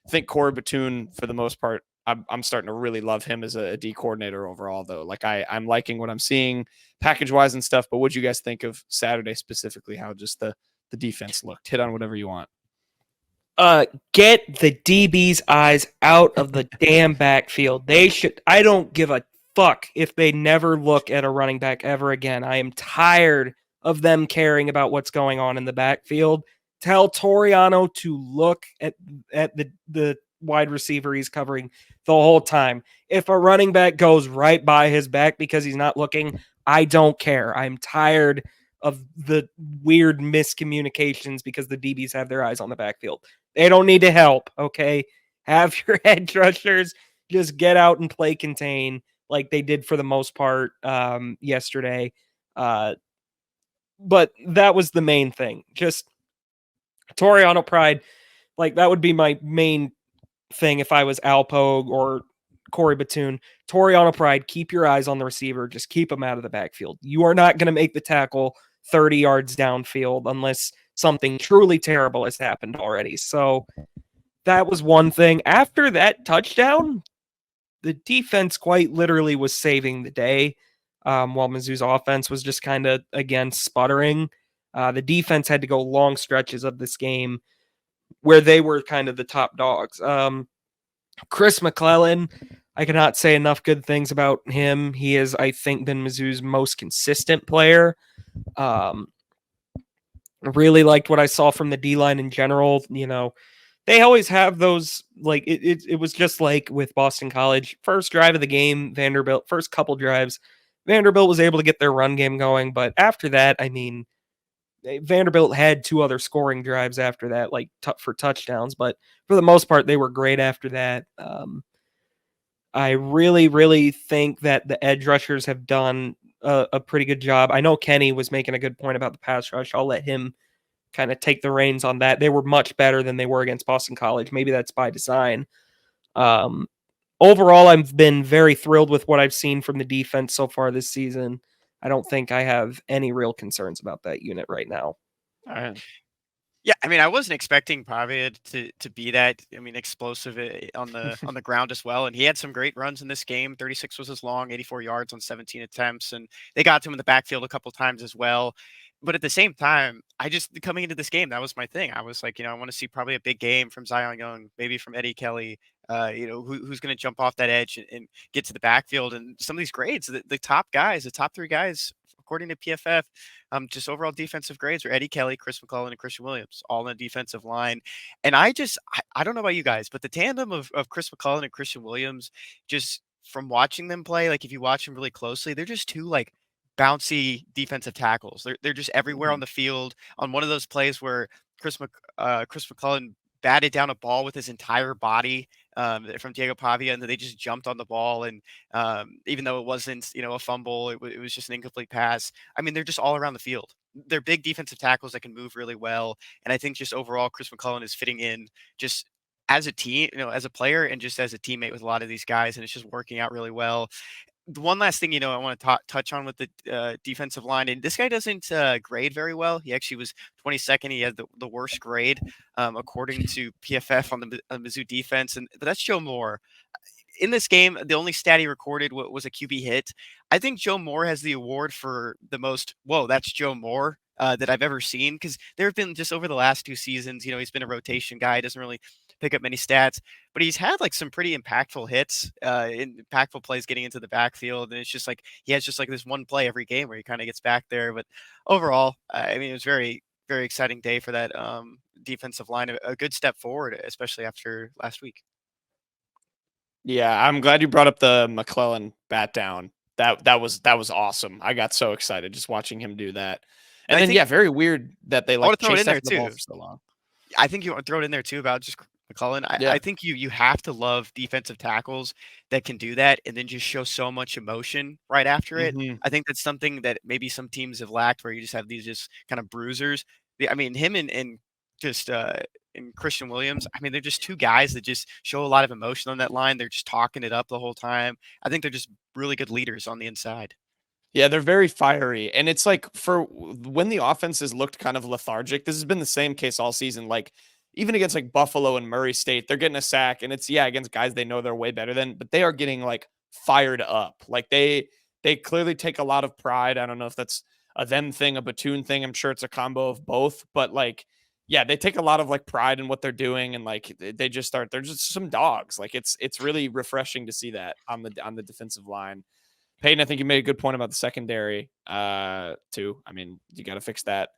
think Corey Batoon, for the most part, I'm starting to really love him as a D coordinator overall, though. Like I'm liking what I'm seeing package wise and stuff. But what'd you guys think of Saturday specifically? How just the defense looked? Hit on whatever you want. Get the DB's eyes out of the damn backfield. They should. I don't give a fuck if they never look at a running back ever again. I am tired of them caring about what's going on in the backfield. Tell Toriano to look at the wide receiver he's covering the whole time. If a running back goes right by his back because he's not looking, I don't care. I'm tired of the weird miscommunications because the DBs have their eyes on the backfield. They don't need to help, okay? Have your edge rushers just get out and play contain like they did for the most part yesterday. But that was the main thing. Just Toriano Pride, like that would be my main thing if I was Alpo or Corey Batoon. Toriano Pride, keep your eyes on the receiver. Just keep him out of the backfield. You are not going to make the tackle 30 yards downfield unless something truly terrible has happened already. So that was one thing. After that touchdown, the defense quite literally was saving the day, while Mizzou's offense was just kind of, again, sputtering. The defense had to go long stretches of this game where they were kind of the top dogs. Chris McClellan, I cannot say enough good things about him. He has, I think, been Mizzou's most consistent player. Really liked what I saw from the D-line in general. They always have those, like, it was just like with Boston College. First drive of the game, Vanderbilt, first couple drives, Vanderbilt was able to get their run game going. But after that, I mean, Vanderbilt had two other scoring drives after that, like for touchdowns. But for the most part, they were great after that. I really, really think that the edge rushers have done a pretty good job. I know Kenny was making a good point about the pass rush. I'll let him kind of take the reins on that. They were much better than they were against Boston College. Maybe that's by design. Overall, I've been very thrilled with what I've seen from the defense so far this season. I don't think I have any real concerns about that unit right now. All right. Yeah, I mean, I wasn't expecting Pavid to be that, explosive on the ground as well. And he had some great runs in this game. 36 was his long, 84 yards on 17 attempts. And they got to him in the backfield a couple times as well. But at the same time, coming into this game, that was my thing. I was like, I want to see probably a big game from Zion Young, maybe from Eddie Kelly, Who's going to jump off that edge and get to the backfield. And some of these grades, the top guys, the top three guys, according to PFF, just overall defensive grades are Eddie Kelly, Chris McClellan, and Christian Williams, all on the defensive line. And I don't know about you guys, but the tandem of Chris McClellan and Christian Williams, just from watching them play, like if you watch them really closely, they're just two like bouncy defensive tackles. They're just everywhere on the field. On one of those plays where Chris McClellan batted down a ball with his entire body from Diego Pavia, and they just jumped on the ball. And even though it wasn't, a fumble, it was just an incomplete pass. I mean, they're just all around the field. They're big defensive tackles that can move really well. And I think just overall, Chris McClellan is fitting in just as a team, as a player and just as a teammate with a lot of these guys. And it's just working out really well. The one last thing, I want to touch on with the defensive line, and this guy doesn't grade very well. He actually was 22nd. He had the worst grade, according to PFF on the Mizzou defense. But that's Joe Moore. In this game, the only stat he recorded was a QB hit. I think Joe Moore has the award for the most, whoa, that's Joe Moore, that I've ever seen. Because there have been just over the last 2 seasons, he's been a rotation guy. He doesn't really pick up many stats, but he's had like some pretty impactful hits, impactful plays getting into the backfield. And it's just like, he has just like this one play every game where he kind of gets back there. But overall, I mean, it was very, very exciting day for that defensive line. A good step forward, especially after last week. Yeah, I'm glad you brought up the McClellan bat down. That was awesome. I got so excited just watching him do that. And then, very weird that they like chased after the ball for so long. I think you want to throw it in there too about just McClellan. I think you have to love defensive tackles that can do that and then just show so much emotion right after it. I think that's something that maybe some teams have lacked, where you just have these just kind of bruisers. I mean, him and Christian Williams, I mean, they're just two guys that just show a lot of emotion on that line. They're just talking it up the whole time. I think they're just really good leaders on the inside. Yeah, they're very fiery. And it's like, for when the offense has looked kind of lethargic, this has been the same case all season. Like, even against like Buffalo and Murray State, they're getting a sack, and it's against guys they know they're way better than, but they are getting like fired up. Like they clearly take a lot of pride. I don't know if that's a them thing, a Batoon thing. I'm sure it's a combo of both, but like, yeah, they take a lot of like pride in what they're doing, and like they're just some dogs. Like it's really refreshing to see that on the defensive line. Payton, I think you made a good point about the secondary too. I mean, you got to fix that.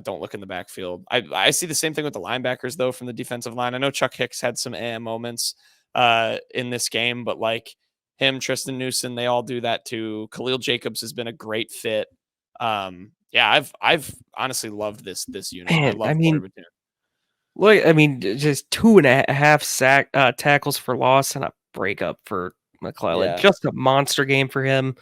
Don't look in the backfield. I see the same thing with the linebackers though from the defensive line. I know Chuck Hicks had some moments in this game, but like him, Tristan Newsom, they all do that too. Khalil Jacobs has been a great fit. I've honestly loved this unit. Man, I mean, just 2.5 tackles for loss and a breakup for McClellan. Yeah. Just a monster game for him.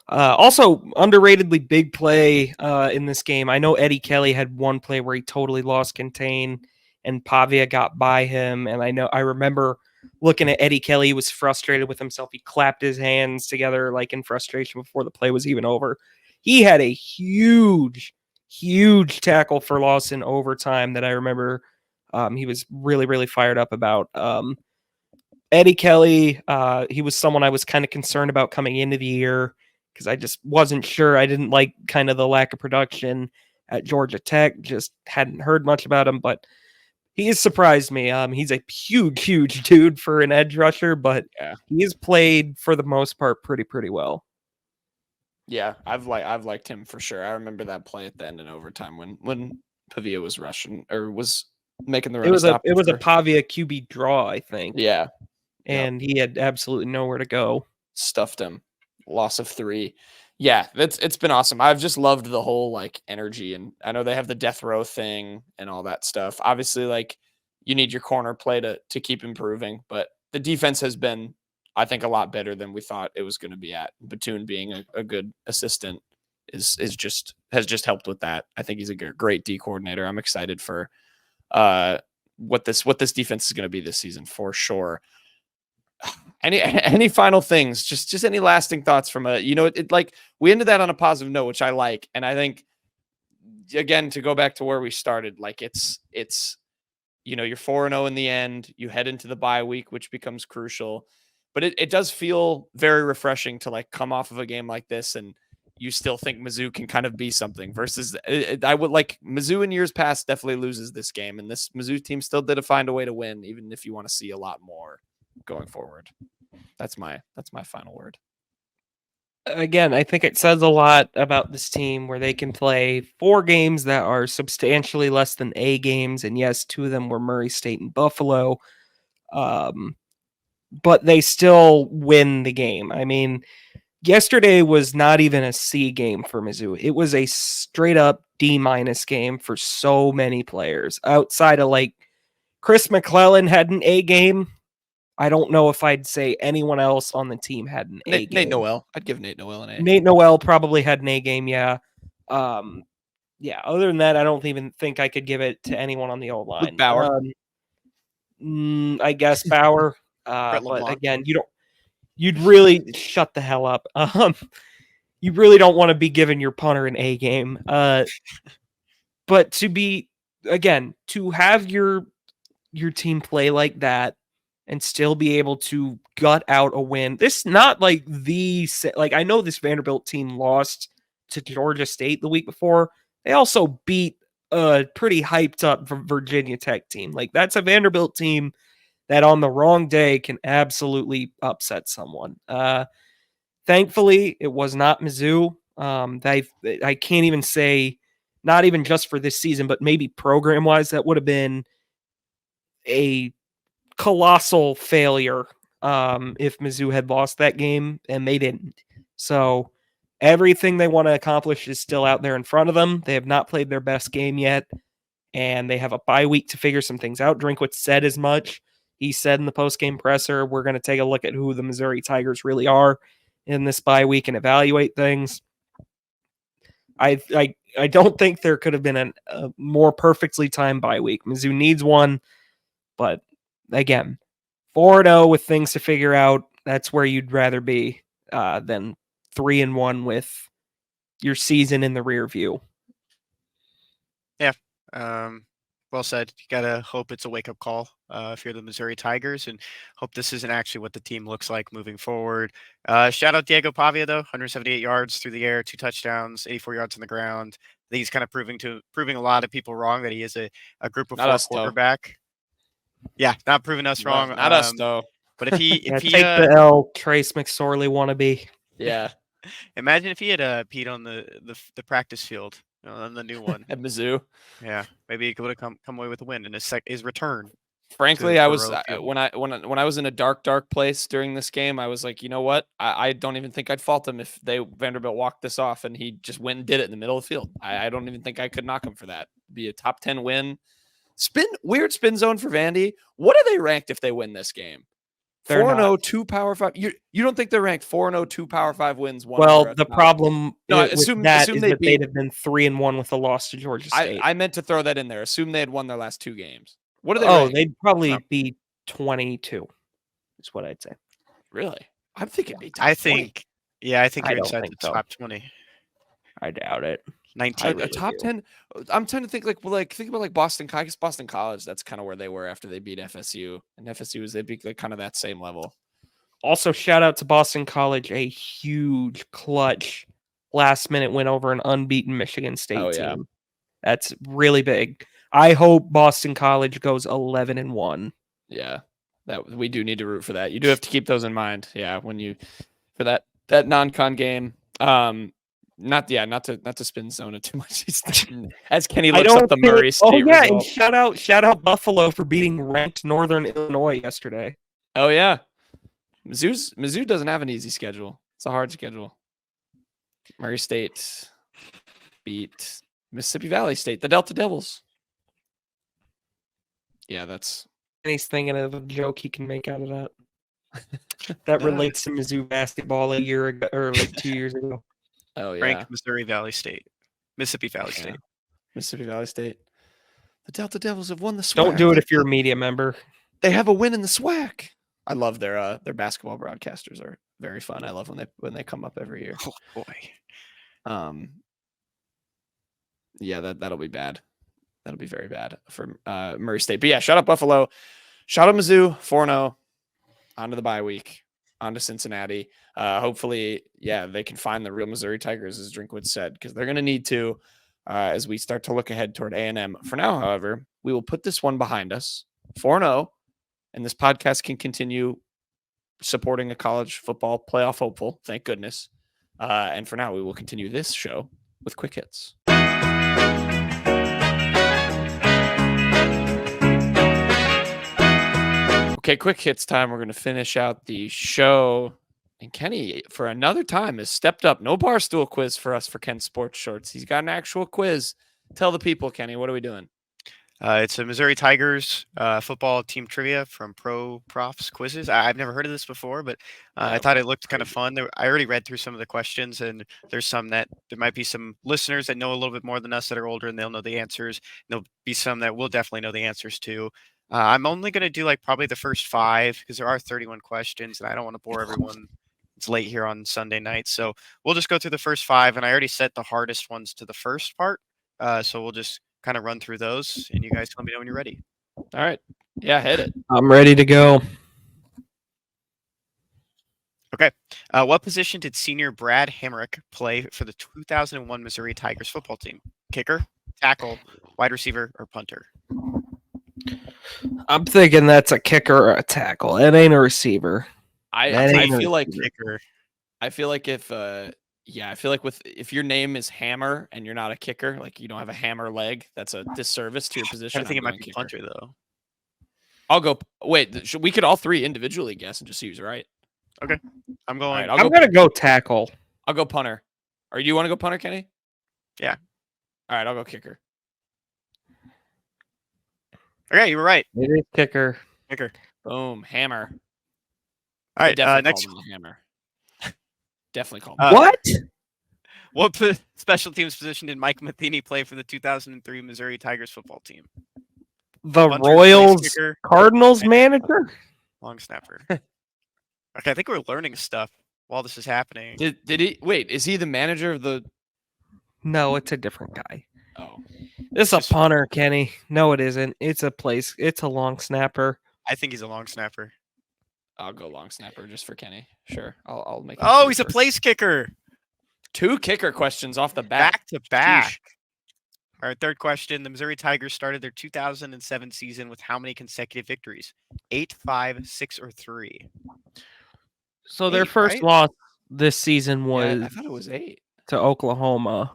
Also, underratedly big play in this game. I know Eddie Kelly had one play where he totally lost contain, and Pavia got by him. And I remember looking at Eddie Kelly. He was frustrated with himself. He clapped his hands together like in frustration before the play was even over. He had a huge tackle for loss in overtime that I remember he was really, really fired up about. Eddie Kelly, he was someone I was kind of concerned about coming into the year because I just wasn't sure. I didn't like kind of the lack of production at Georgia Tech. Just hadn't heard much about him, but he has surprised me. He's a huge dude for an edge rusher, but he has played for the most part pretty well. Yeah, I've liked him for sure. I remember that play at the end in overtime when Pavia was rushing or was making the run. It was a Pavia QB draw, I think. Yeah. And he had absolutely nowhere to go. Stuffed him. Loss of 3. Yeah, it's been awesome. I've just loved the whole like energy, and I know they have the death row thing and all that stuff. Obviously, like you need your corner play to keep improving, but the defense has been, I think, a lot better than we thought it was going to be at. Batoon being a good assistant has just helped with that. I think he's a great D coordinator. I'm excited for what this defense is going to be this season for sure. Any final things? Just any lasting thoughts from it like we ended that on a positive note, which I like, and I think again to go back to where we started, like it's you're 4-0 in the end. You head into the bye week, which becomes crucial. But it does feel very refreshing to like come off of a game like this and you still think Mizzou can kind of be something versus I would like Mizzou in years past definitely loses this game. And this Mizzou team still did find a way to win, even if you want to see a lot more. going forward. That's my final word. Again, I think it says a lot about this team where they can play 4 games that are substantially less than A games, and yes, 2 of them were Murray State and Buffalo, but they still win the game. I mean, yesterday was not even a C game for Mizzou. It was a straight up D- game for so many players. Outside of like Chris McClellan had an A game. I don't know if I'd say anyone else on the team had an A game. Nate Noel. I'd give Nate Noel an A. Nate Noel probably had an A game, yeah. Yeah, other than that, I don't even think I could give it to anyone on the old line. Luke Bauer. I guess Bauer. Brett But LeBlanc. again, you'd really shut the hell up. You really don't want to be giving your punter an A game. But to have your team play like that and still be able to gut out a win. This not like I know this Vanderbilt team lost to Georgia State the week before. They also beat a pretty hyped up Virginia Tech team. Like that's a Vanderbilt team that on the wrong day can absolutely upset someone. Thankfully, it was not Mizzou. I can't even say, not even just for this season, but maybe program-wise, that would have been a colossal failure if Mizzou had lost that game, and they didn't. So everything they want to accomplish is still out there in front of them. They have not played their best game yet, and they have a bye week to figure some things out. Drinkwitz said as much. He said in the post-game presser, we're going to take a look at who the Missouri Tigers really are in this bye week and evaluate things. I don't think there could have been a more perfectly timed bye week. Mizzou needs one, but again, 4-0 with things to figure out. That's where you'd rather be than 3-1 with your season in the rear view. Yeah. Well said. You gotta hope it's a wake-up call if you're the Missouri Tigers, and hope this isn't actually what the team looks like moving forward. Shout out Diego Pavia though, 178 yards through the air, 2 touchdowns, 84 yards on the ground. I think he's kind of proving a lot of people wrong that he is a group of 4 quarterback. Yeah, not proving us wrong. Not us though. But if he take the L, Trace McSorley wannabe. Yeah. Imagine if he had peed on the practice field on the new one At Mizzou. Yeah, maybe he would have come away with a win in his return. Frankly, I was when I was in a dark place during this game, I was like, you know what? I don't even think I'd fault him if Vanderbilt walked this off and he just went and did it in the middle of the field. I don't even think I could knock him for that. Be a top 10 win. Weird spin zone for Vandy. What are they ranked if they win this game? 4-0, 2 Power 5. You don't think they're ranked 4-0, 2 Power 5 wins? Well, the problem assume that they'd have been 3-1 with a loss to Georgia State. I meant to throw that in there. Assume they had won their last 2 games. What are they? Oh, they'd probably be 22. Is what I'd say. Really? I'm thinking. I think you're inside the so. top 20. I doubt it. 19. A top 10. I'm trying to think think about Boston College. I guess Boston College. That's kind of where they were after they beat FSU, and FSU they'd be kind of that same level. Also, shout out to Boston College, a huge clutch last minute win over an unbeaten Michigan State team. That's really big. I hope Boston College goes 11-1. Yeah, that we do need to root for that. You do have to keep those in mind. Yeah, when you for that non-con game. Not to spin zone it too much. As Kenny looks up the Murray State result. And shout out Buffalo for beating ranked Northern Illinois yesterday. Oh yeah, Mizzou doesn't have an easy schedule. It's a hard schedule. Murray State beat Mississippi Valley State, the Delta Devils. Yeah, that's. And he's thinking of a joke he can make out of that. That relates to Mizzou basketball a year ago or like 2 years ago. Oh yeah, Frank, Mississippi Valley State. Mississippi Valley State. The Delta Devils have won the SWAC. Don't do it if you're a media member. They have a win in the SWAC. I love their basketball broadcasters are very fun. I love when they come up every year. Oh boy. Yeah, that'll be bad. That'll be very bad for Murray State. But yeah, shout out Buffalo. Shout out Mizzou, 4-0. On to the bye week. On to Cincinnati. Hopefully, they can find the real Missouri Tigers, as Drinkwitz said, because they're going to need to as we start to look ahead toward A&M. For now, however, we will put this one behind us, 4-0, and this podcast can continue supporting a college football playoff hopeful. Thank goodness. And for now, we will continue this show with quick hits. Okay, quick hits time. We're going to finish out the show. And Kenny, for another time, has stepped up. No barstool quiz for us for Ken's Sports Shorts. He's got an actual quiz. Tell the people, Kenny, what are we doing? It's a Missouri Tigers football team trivia from Pro Profs Quizzes. I've never heard of this before, but I thought it looked kind of fun. I already read through some of the questions, and there's some that there might be some listeners that know a little bit more than us that are older, and they'll know the answers. There'll be some that will definitely know the answers to. I'm only going to do like probably the first 5 because there are 31 questions, and I don't want to bore everyone. It's late here on Sunday night, so we'll just go through the first 5, and I already set the hardest ones to the first part, so we'll just kind of run through those, and you guys let me know when you're ready. All right. Yeah, hit it. I'm ready to go. Okay. What position did senior Brad Hamrick play for the 2001 Missouri Tigers football team? Kicker, tackle, wide receiver, or punter? I'm thinking that's a kicker or a tackle. It ain't a receiver. I feel like Kicker. I feel like if if your name is Hammer and you're not a kicker, like you don't have a hammer leg, that's a disservice to your position. I think it might going be kicker. punter though. I'll go. Wait, we could all 3 individually guess and just see who's right. Okay. I'm going. All right, I'm gonna go tackle. I'll go punter. Or you want to go punter, Kenny? Yeah. All right, I'll go kicker. Okay, you were right. It is kicker. Kicker. Boom, hammer. All right. Definitely Next. called him a hammer. Definitely called. What? What special teams position did Mike Matheny play for the 2003 Missouri Tigers football team? The Punter, Royals place kicker, Cardinals manager? long snapper. Okay, I think we're learning stuff while this is happening. Did he wait? Is he the manager of the? No, it's a different guy. Oh, It's a Just- punter, Kenny. No, it isn't. It's a long snapper. I think he's a long snapper. I'll go long snapper just for Kenny. Sure, I'll make. Oh, him he's a first. place kicker. 2 kicker questions off the bat. Back to back. Sheesh. All right, third question. The Missouri Tigers started their 2007 season with how many consecutive victories? 8, 5, 6, or 3? So their 8, first right? loss this season Yeah, was I thought it was 8 to Oklahoma.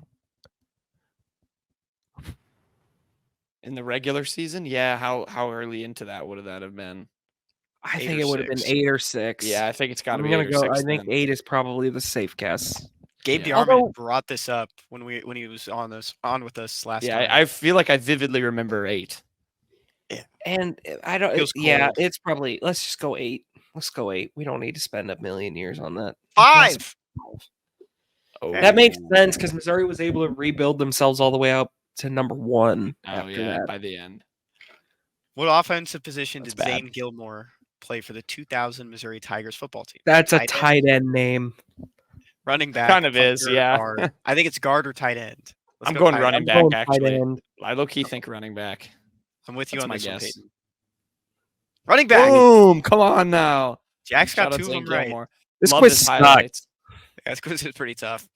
in the regular season. Yeah, how early into that would that have been? I 8 think or it would have been 6. 8 or 6. Yeah, I think it's got to I'm be gonna 8 or go. 6. I think then. 8 is probably the safe guess. Gabe Yeah. DeArmond Although- brought this up when he was on with us last Yeah, time. I feel like I vividly remember 8. And I don't. Feels Yeah, cold. it's probably. Let's just go 8. Let's go 8. We don't need to spend a million years on that. 5. Oh, That makes sense because Missouri was able to rebuild themselves all the way up to number 1 Oh after yeah, that. by the end. What offensive position That's did Zane bad. Gilmore play for the 2000 Missouri Tigers football team? That's a Tight end, tight end name. running back. Kind of is, punter, yeah. guard. I think it's guard or tight end. Let's I'm go going tight running end. back. Going tight Actually, end. I low key think running back. I'm with you That's on my this one, guess. Payton. Running back. Boom! Come on now. Jack's got Shout out 2 of Zane them right. Gilmore. This Love quiz his sucked. highlights. Yeah, this quiz is pretty tough.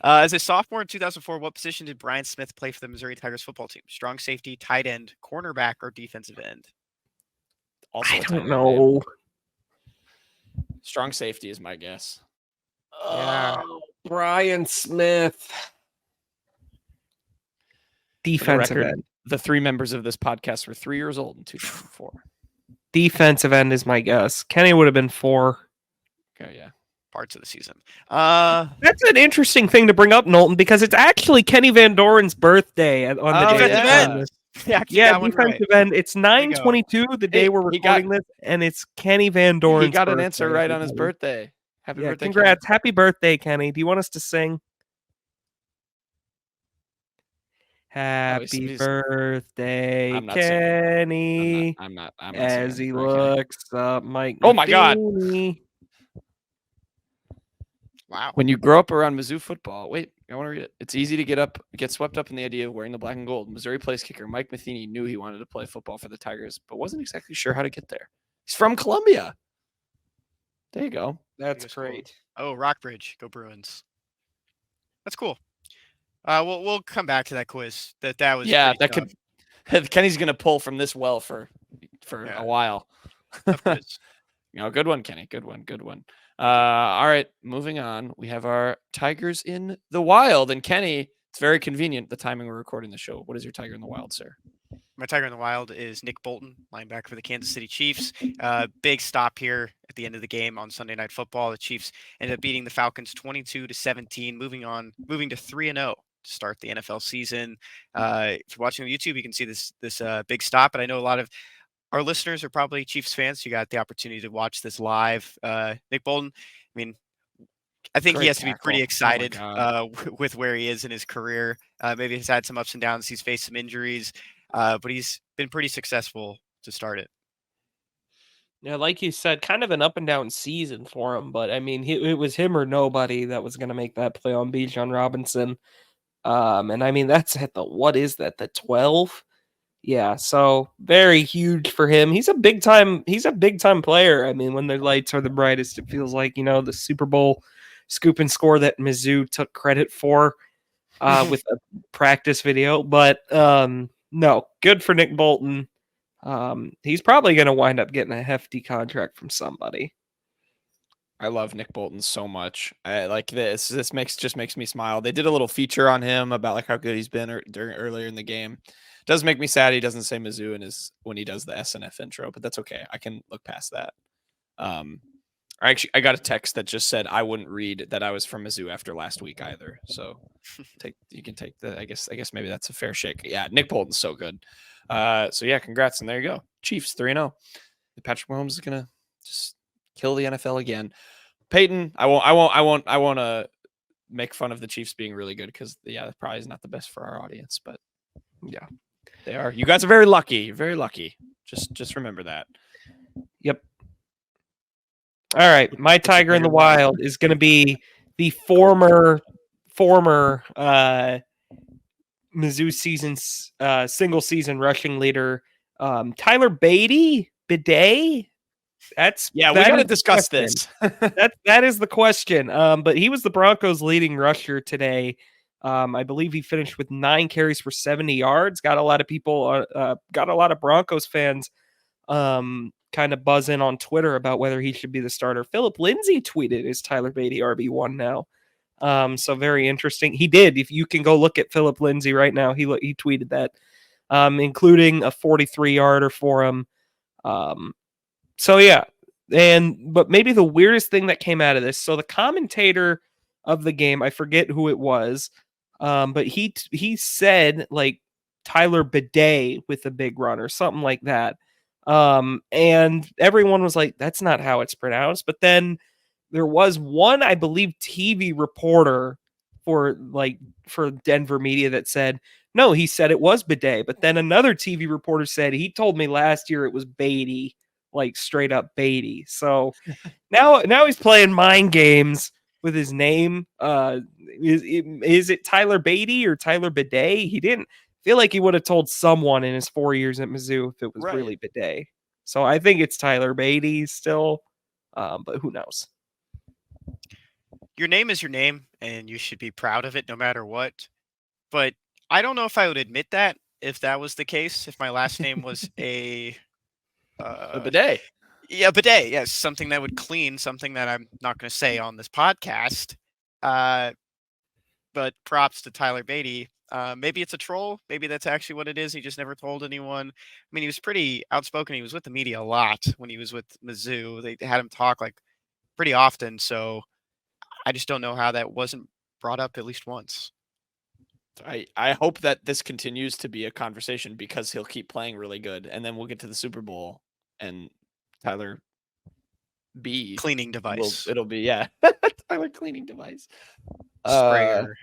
As a sophomore in 2004, what position did Brian Smith play for the Missouri Tigers football team? Strong safety, tight end, cornerback, or defensive end? Also I a tight don't end. know. Strong safety is my guess. Yeah. Oh, Brian Smith. For Defensive the record, end. the 3 members of this podcast were 3 years old in 2004. Defensive end is my guess. Kenny would have been 4. Okay, yeah. Parts of the season. That's an interesting thing to bring up, Knowlton, because it's actually Kenny Van Doren's birthday on the Oh, day. defensive we're end. recording this. Yeah, keep Yeah, that one defensive right. end. It's 9/22, the day Hey, we're he got- recording this, and it's Kenny Van Doren's He got an birthday, answer right on his everybody. birthday. Happy Yeah, birthday, congrats. Happy birthday, Kenny. Do you want us to sing? Happy he's- birthday, I'm not singing. Kenny. I'm not As singing he for Kenny. looks up Mike. Oh my God. Matheny. Wow. When you grow up around Mizzou football, wait, I want to read it. It's easy to get swept up in the idea of wearing the black and gold. Missouri place kicker Mike Matheny knew he wanted to play football for the Tigers, but wasn't exactly sure how to get there. He's from Columbia. There you go. That's That's cool. great. Oh, Rockbridge. Go Bruins. That's cool. We'll come back to that quiz. That was Yeah, pretty that could. Kenny's gonna pull from this well for Yeah. a while. tough quiz. Good one, Kenny. Good one. Good one. All right, moving on. We have our Tigers in the Wild. And Kenny, it's very convenient the timing we're recording the show. What is your Tiger in the Wild, sir? My Tiger in the Wild is Nick Bolton, linebacker for the Kansas City Chiefs. Big stop here at the end of the game on Sunday Night Football. The Chiefs ended up beating the Falcons 22-17, moving to 3-0 to start the NFL season. If you're watching on YouTube, you can see this big stop. And I know a lot of our listeners are probably Chiefs fans. You got the opportunity to watch this live. Nick Bolton, I mean, I think he has to be pretty excited with where he is in his career. Maybe he's had some ups and downs. He's faced some injuries, but he's been pretty successful to start it. Yeah, like you said, kind of an up and down season for him. But I mean, it was him or nobody that was going to make that play on Bijan Robinson. And I mean, that's at what is that, the 12? Yeah, so very huge for him. He's a big time player. I mean, when the lights are the brightest, it feels like, the Super Bowl scoop and score that Mizzou took credit for with a practice video. But no, good for Nick Bolton. He's probably going to wind up getting a hefty contract from somebody. I love Nick Bolton so much. I like this. This makes me smile. They did a little feature on him about like how good he's been earlier in the game. Does make me sad he doesn't say Mizzou when he does the SNF intro, but that's okay. I can look past that. I got a text that just said I wouldn't read that I was from Mizzou after last week either. So you can take the I guess maybe that's a fair shake. Yeah, Nick Bolton's so good. So yeah, congrats, and there you go. Chiefs 3-0. Patrick Mahomes is gonna just kill the NFL again. Payton, I won't make fun of the Chiefs being really good because that probably is not the best for our audience, but yeah, they are. You guys are very lucky. You're very lucky. Just remember that. Yep. All right, my Tiger in the Wild is going to be the former Mizzou season's single season rushing leader, Tyler Beatty. Bidet. We got to discuss this. that is the question. But he was the Broncos' leading rusher today. I believe he finished with 9 carries for 70 yards. Got a lot of Broncos fans kind of buzzing on Twitter about whether he should be the starter. Philip Lindsay tweeted, "Is Tyler Beatty RB1 now?" So very interesting. He did. If you can go look at Philip Lindsay right now, he tweeted that, including a 43-yarder for him. So yeah, but maybe the weirdest thing that came out of this. So the commentator of the game, I forget who it was, but he said like Tyler Bidet with a big run or something like that. And everyone was like, that's not how it's pronounced. But then there was one, I believe, TV reporter for Denver media that said, no, he said it was Bidet. But then another TV reporter said, he told me last year it was Beatty, like straight up Beatty. So now he's playing mind games with his name. Is it Tyler Beatty or Tyler Bidet? He didn't feel like he would have told someone in his 4 years at Mizzou if it was really Bidet. So I think it's Tyler Beatty still, but who knows? Your name is your name, and you should be proud of it no matter what. But I don't know if I would admit that if that was the case, if my last name was a bidet. Yeah, bidet. Yes, something that would clean, something that I'm not going to say on this podcast. But props to Tyler Beatty. Maybe it's a troll. Maybe that's actually what it is. He just never told anyone. I mean, he was pretty outspoken. He was with the media a lot when he was with Mizzou. They had him talk like pretty often. So I just don't know how that wasn't brought up at least once. I hope that this continues to be a conversation because he'll keep playing really good, and then we'll get to the Super Bowl and Tyler B cleaning device. It'll be Tyler cleaning device. Sprayer.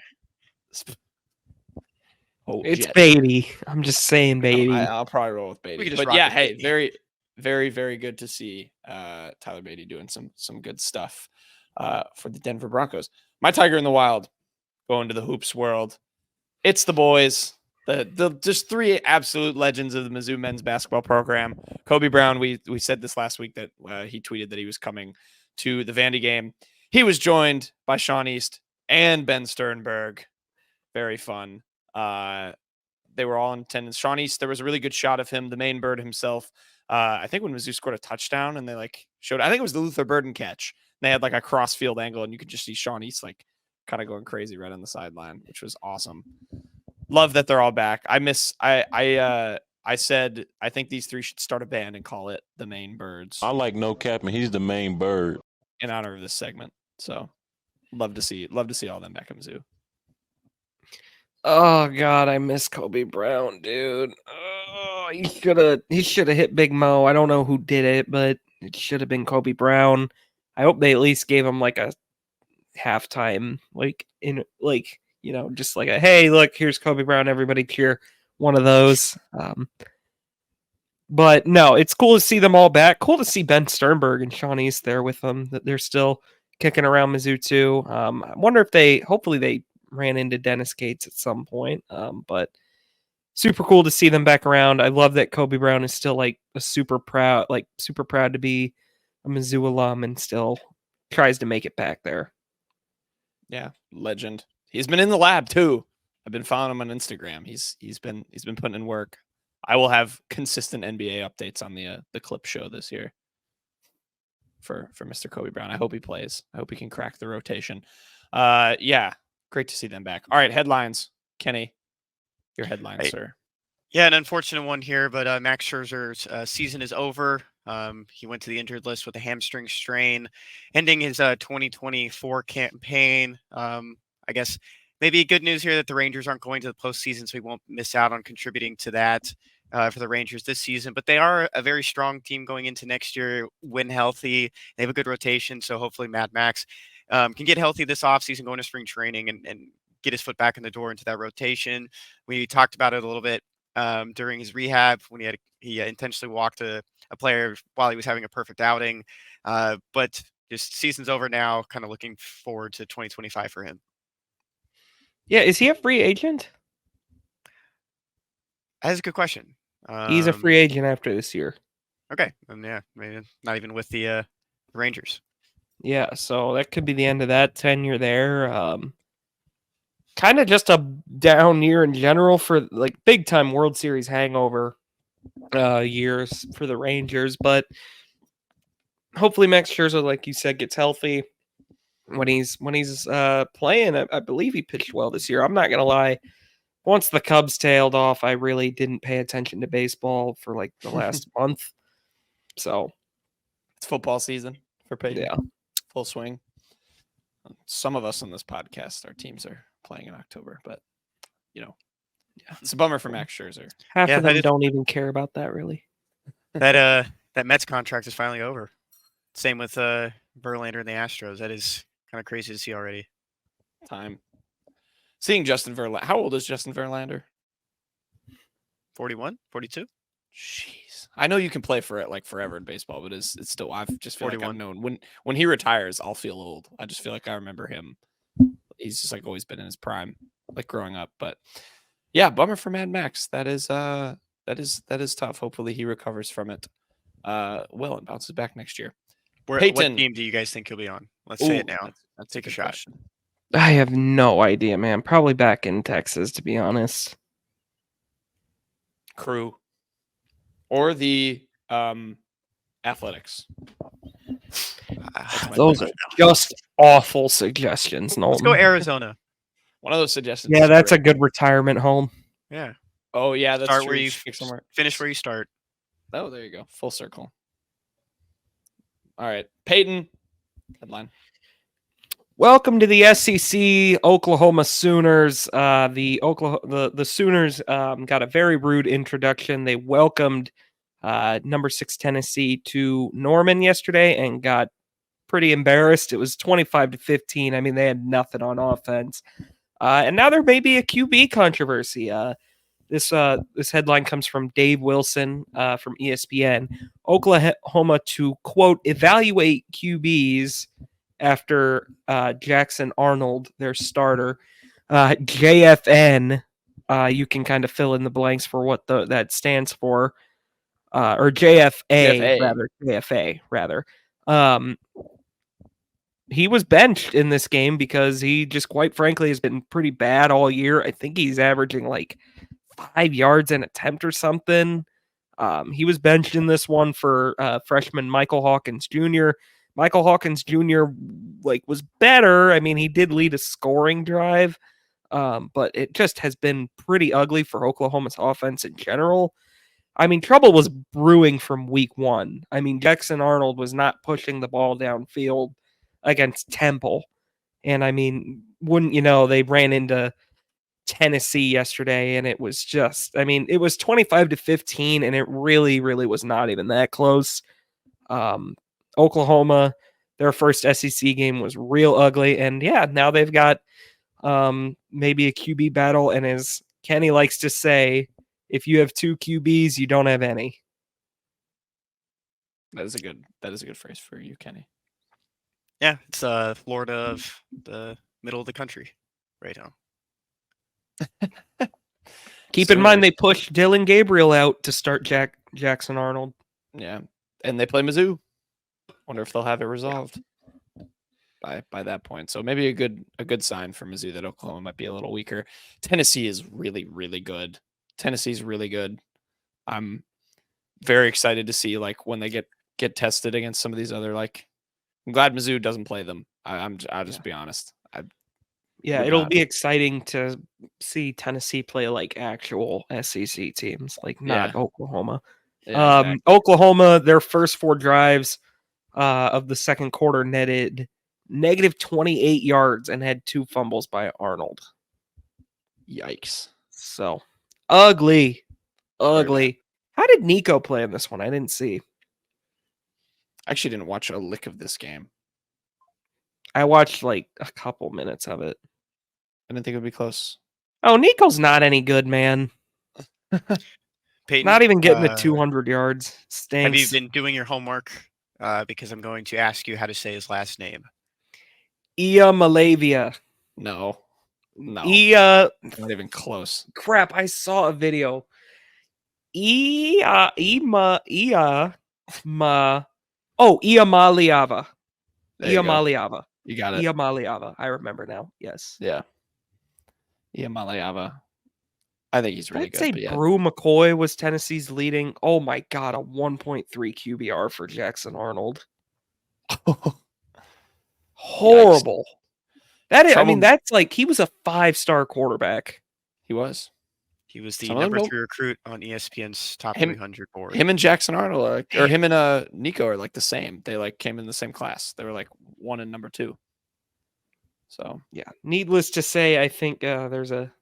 It's Beatty. I'm just saying Beatty. I'll probably roll with Beatty. But yeah, hey, Beatty. Very, very, very good to see Tyler Beatty doing some good stuff for the Denver Broncos. My Tiger in the Wild, going to the hoops world. It's the boys, the just 3 absolute legends of the Mizzou men's basketball program. Kobe Brown, we said this last week that he tweeted that he was coming to the Vandy game. He was joined by Sean East and Ben Sternberg. Very fun. They were all in attendance. Sean East, there was a really good shot of him, the main bird himself, I think when Mizzou scored a touchdown and they like showed, I think it was the Luther Burden catch. They had like a cross field angle and you could just see Sean East like kind of going crazy right on the sideline, which was awesome. Love that they're all back. I said I think these three should start a band and call it the Maine Birds I like no capping. He's the main bird. in honor of this segment. So love to see all them back in Mizzou. Oh God, I miss Kobe Brown, dude. Oh, he should have hit Big Mo. I don't know who did it, but it should have been Kobe Brown. I hope they at least gave him like a halftime, just like a hey, look, here's Kobe Brown, everybody cheer, one of those. But no, it's cool to see them all back. Cool to see Ben Sternberg and Sean East there with them. That they're still kicking around Mizzou too. I wonder if hopefully they ran into Dennis Gates at some point. But super cool to see them back around. I love that Kobe Brown is still like super proud to be a Mizzou alum and still tries to make it back there. Yeah, legend. He's been in the lab too. I've been following him on Instagram. He's been putting in work. I will have consistent NBA updates on the clip show this year for Mr. Kobe Brown. I hope he plays. I hope he can crack the rotation. Yeah, great to see them back. All right, headlines. Kenny, your headlines, sir. Yeah, an unfortunate one here, but Max Scherzer's season is over. He went to the injured list with a hamstring strain, ending his 2024 campaign. I guess maybe good news here that the Rangers aren't going to the postseason, so he won't miss out on contributing to that for the Rangers this season. But they are a very strong team going into next year, when healthy. They have a good rotation, so hopefully Mad Max can get healthy this offseason, go into spring training, and get his foot back in the door into that rotation. We talked about it a little bit during his rehab when he intentionally walked a player while he was having a perfect outing. But just season's over now, kind of looking forward to 2025 for him. Yeah, is he a free agent? That's a good question. He's a free agent after this year. Okay, and yeah, maybe not even with the Rangers. Yeah, so that could be the end of that tenure there. Kind of just a down year in general for like big time World Series hangover years for the Rangers, but hopefully Max Scherzer, like you said, gets healthy when he's playing. I believe he pitched well this year. I'm not gonna lie. Once the Cubs tailed off, I really didn't pay attention to baseball for like the last month. So it's football season for Payton. Yeah, full swing. Some of us on this podcast, our teams are playing in October, but yeah, it's a bummer for Max Scherzer. Half of them don't even care about that, really. That Mets contract is finally over. Same with Verlander and the Astros. That is kind of crazy to see already. Time. Seeing Justin Verlander. How old is Justin Verlander? 41, 42? Jeez. I know you can play for it like forever in baseball, but it's still, I've just feel 41. like I've known when he retires, I'll feel old. I just feel like I remember him. He's just like always been in his prime, like growing up. But yeah, bummer for Mad Max. That is tough. Hopefully he recovers from it well and bounces back next year. What Payton, team do you guys think he'll be on? Let's say it now. Let's Take a shot. question. I have no idea, man. Probably back in Texas, to be honest. Crew or the Athletics. Those are just awful suggestions. No, Let's go Arizona. One of those suggestions. Yeah, that's a great. good retirement home. Yeah. Oh yeah, that's Start true. where you finish where you start. Oh, there you go. Full circle. All right, Payton. Headline. Welcome to the SEC, Oklahoma Sooners. The Sooners got a very rude introduction. They welcomed number 6 Tennessee to Norman yesterday and got pretty embarrassed. It was 25-15. I mean, they had nothing on offense. And now there may be a QB controversy. This headline comes from Dave Wilson from ESPN. Oklahoma to, quote, evaluate QBs after Jackson Arnold, their starter. JFN, you can kind of fill in the blanks for what that stands for. Or JFA rather. He was benched in this game because he just quite frankly has been pretty bad all year. I think he's averaging like 5 yards an attempt or something. He was benched in this one for freshman Michael Hawkins Jr. Michael Hawkins Jr. Was better. I mean, he did lead a scoring drive, but it just has been pretty ugly for Oklahoma's offense in general. I mean, trouble was brewing from week one. I mean, Jackson Arnold was not pushing the ball downfield against Temple. And I mean, wouldn't you know, they ran into Tennessee yesterday, and it was just, I mean, it was 25-15, and it really, really was not even that close. Oklahoma, their first SEC game was real ugly, and yeah, now they've got maybe a QB battle, and as Kenny likes to say, if you have two QBs, you don't have any. That is a good phrase for you, Kenny. Yeah, it's Florida of the middle of the country right now. Keep in mind they pushed Dylan Gabriel out to start Jackson Arnold. Yeah, and they play Mizzou. Wonder if they'll have it resolved by that point. So maybe a good sign for Mizzou that Oklahoma might be a little weaker. Tennessee is really, really good. Tennessee's really good. I'm very excited to see when they get tested against some of these other I'm glad Mizzou doesn't play them. I'll just be honest. It'll be exciting to see Tennessee play actual SEC teams, not Oklahoma. Yeah, exactly. Oklahoma, their first 4 drives of the second quarter netted negative 28 yards and had 2 fumbles by Arnold. Yikes. So ugly. How did Nico play in this one? I didn't see. I actually didn't watch a lick of this game. I watched a couple minutes of it. I didn't think it would be close. Oh, Nico's not any good, man. Payton, not even getting to 200 yards. Stinks. Have you been doing your homework? Because I'm going to ask you how to say his last name. Malavia. No. Not even close. Crap, I saw a video. Iamaliava. Iamaliava. You got it. Iamaliava. I remember now. Yes. Yeah. Iamaliava. I think he's really I'd good. say Brew McCoy was Tennessee's leading. Oh my God, a 1.3 QBR for Jackson Arnold. Horrible. That is, I mean, that's he was a 5-star quarterback. He was. He was the number 3 recruit on ESPN's top 300 board. Him and Jackson Arnold, or him and Nico are the same. They came in the same class. They were 1 and number 2. So yeah, needless to say, I think there's a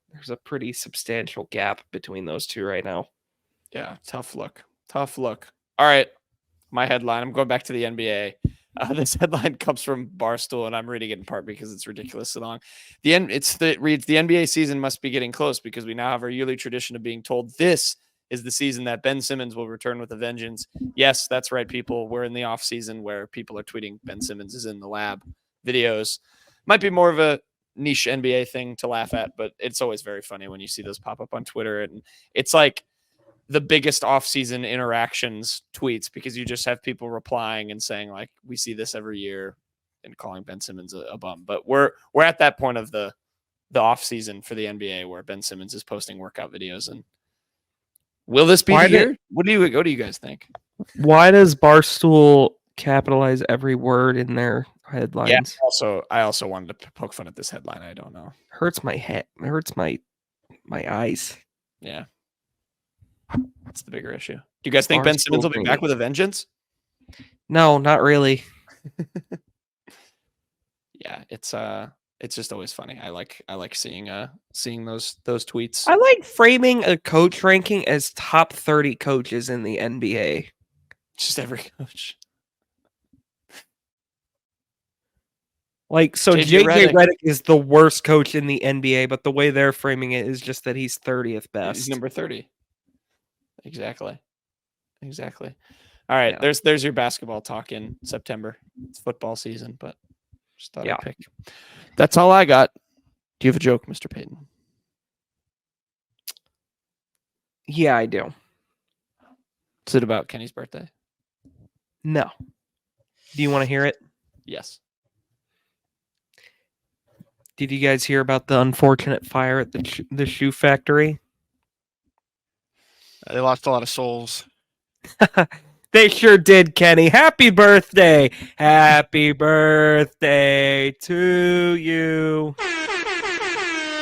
pretty substantial gap between those two right now. Yeah, tough look. All right, my headline. I'm going back to the NBA. This headline comes from Barstool, and I'm reading it in part because it's ridiculously long. It reads, the NBA season must be getting close because we now have our yearly tradition of being told this is the season that Ben Simmons will return with a vengeance. Yes, that's right, people. We're in the off season where people are tweeting Ben Simmons is in the lab videos. Might be more of a niche NBA thing to laugh at, but it's always very funny when you see those pop up on Twitter. And it's the biggest off-season interactions tweets because you just have people replying and saying we see this every year and calling Ben Simmons a bum. But we're at that point of the off-season for the NBA where Ben Simmons is posting workout videos. And will this be the year? What do you guys think? Why does Barstool capitalize every word in their headlines? Yeah. I also wanted to poke fun at this headline. I don't know. Hurts my head. It hurts my eyes. Yeah. That's the bigger issue. Do you guys think Ben Simmons will be back with a vengeance? No, not really. Yeah, it's just always funny. I like seeing those tweets. I like framing a coach ranking as top 30 coaches in the NBA. Just every coach. JJ Redick is the worst coach in the NBA, but the way they're framing it is just that he's 30th best. He's number 30. Exactly. All right, yeah. There's your basketball talk in September. It's football season, but just thought I'd pick. That's all I got. Do you have a joke, Mr. Payton? Yeah, I do. Is it about Kenny's birthday? No. Do you want to hear it? Yes. Did you guys hear about the unfortunate fire at the shoe factory? They lost a lot of souls. They sure did, Kenny. Happy birthday. Happy birthday to you.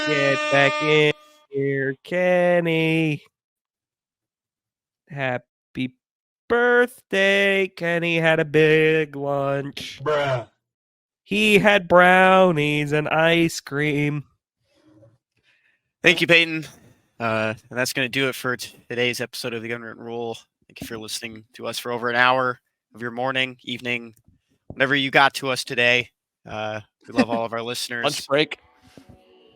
Get back in here, Kenny. Happy birthday. Kenny had a big lunch. Bruh. He had brownies and ice cream. Thank you, Peyton. And that's going to do it for today's episode of the Unwritten Rule. Thank you for listening to us for over an hour of your morning, evening, whenever you got to us today. We love all of our listeners. Lunch break.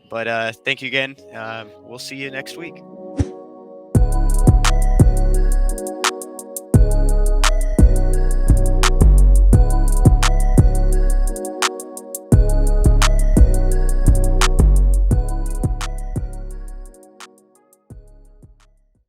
But thank you again. We'll see you next week.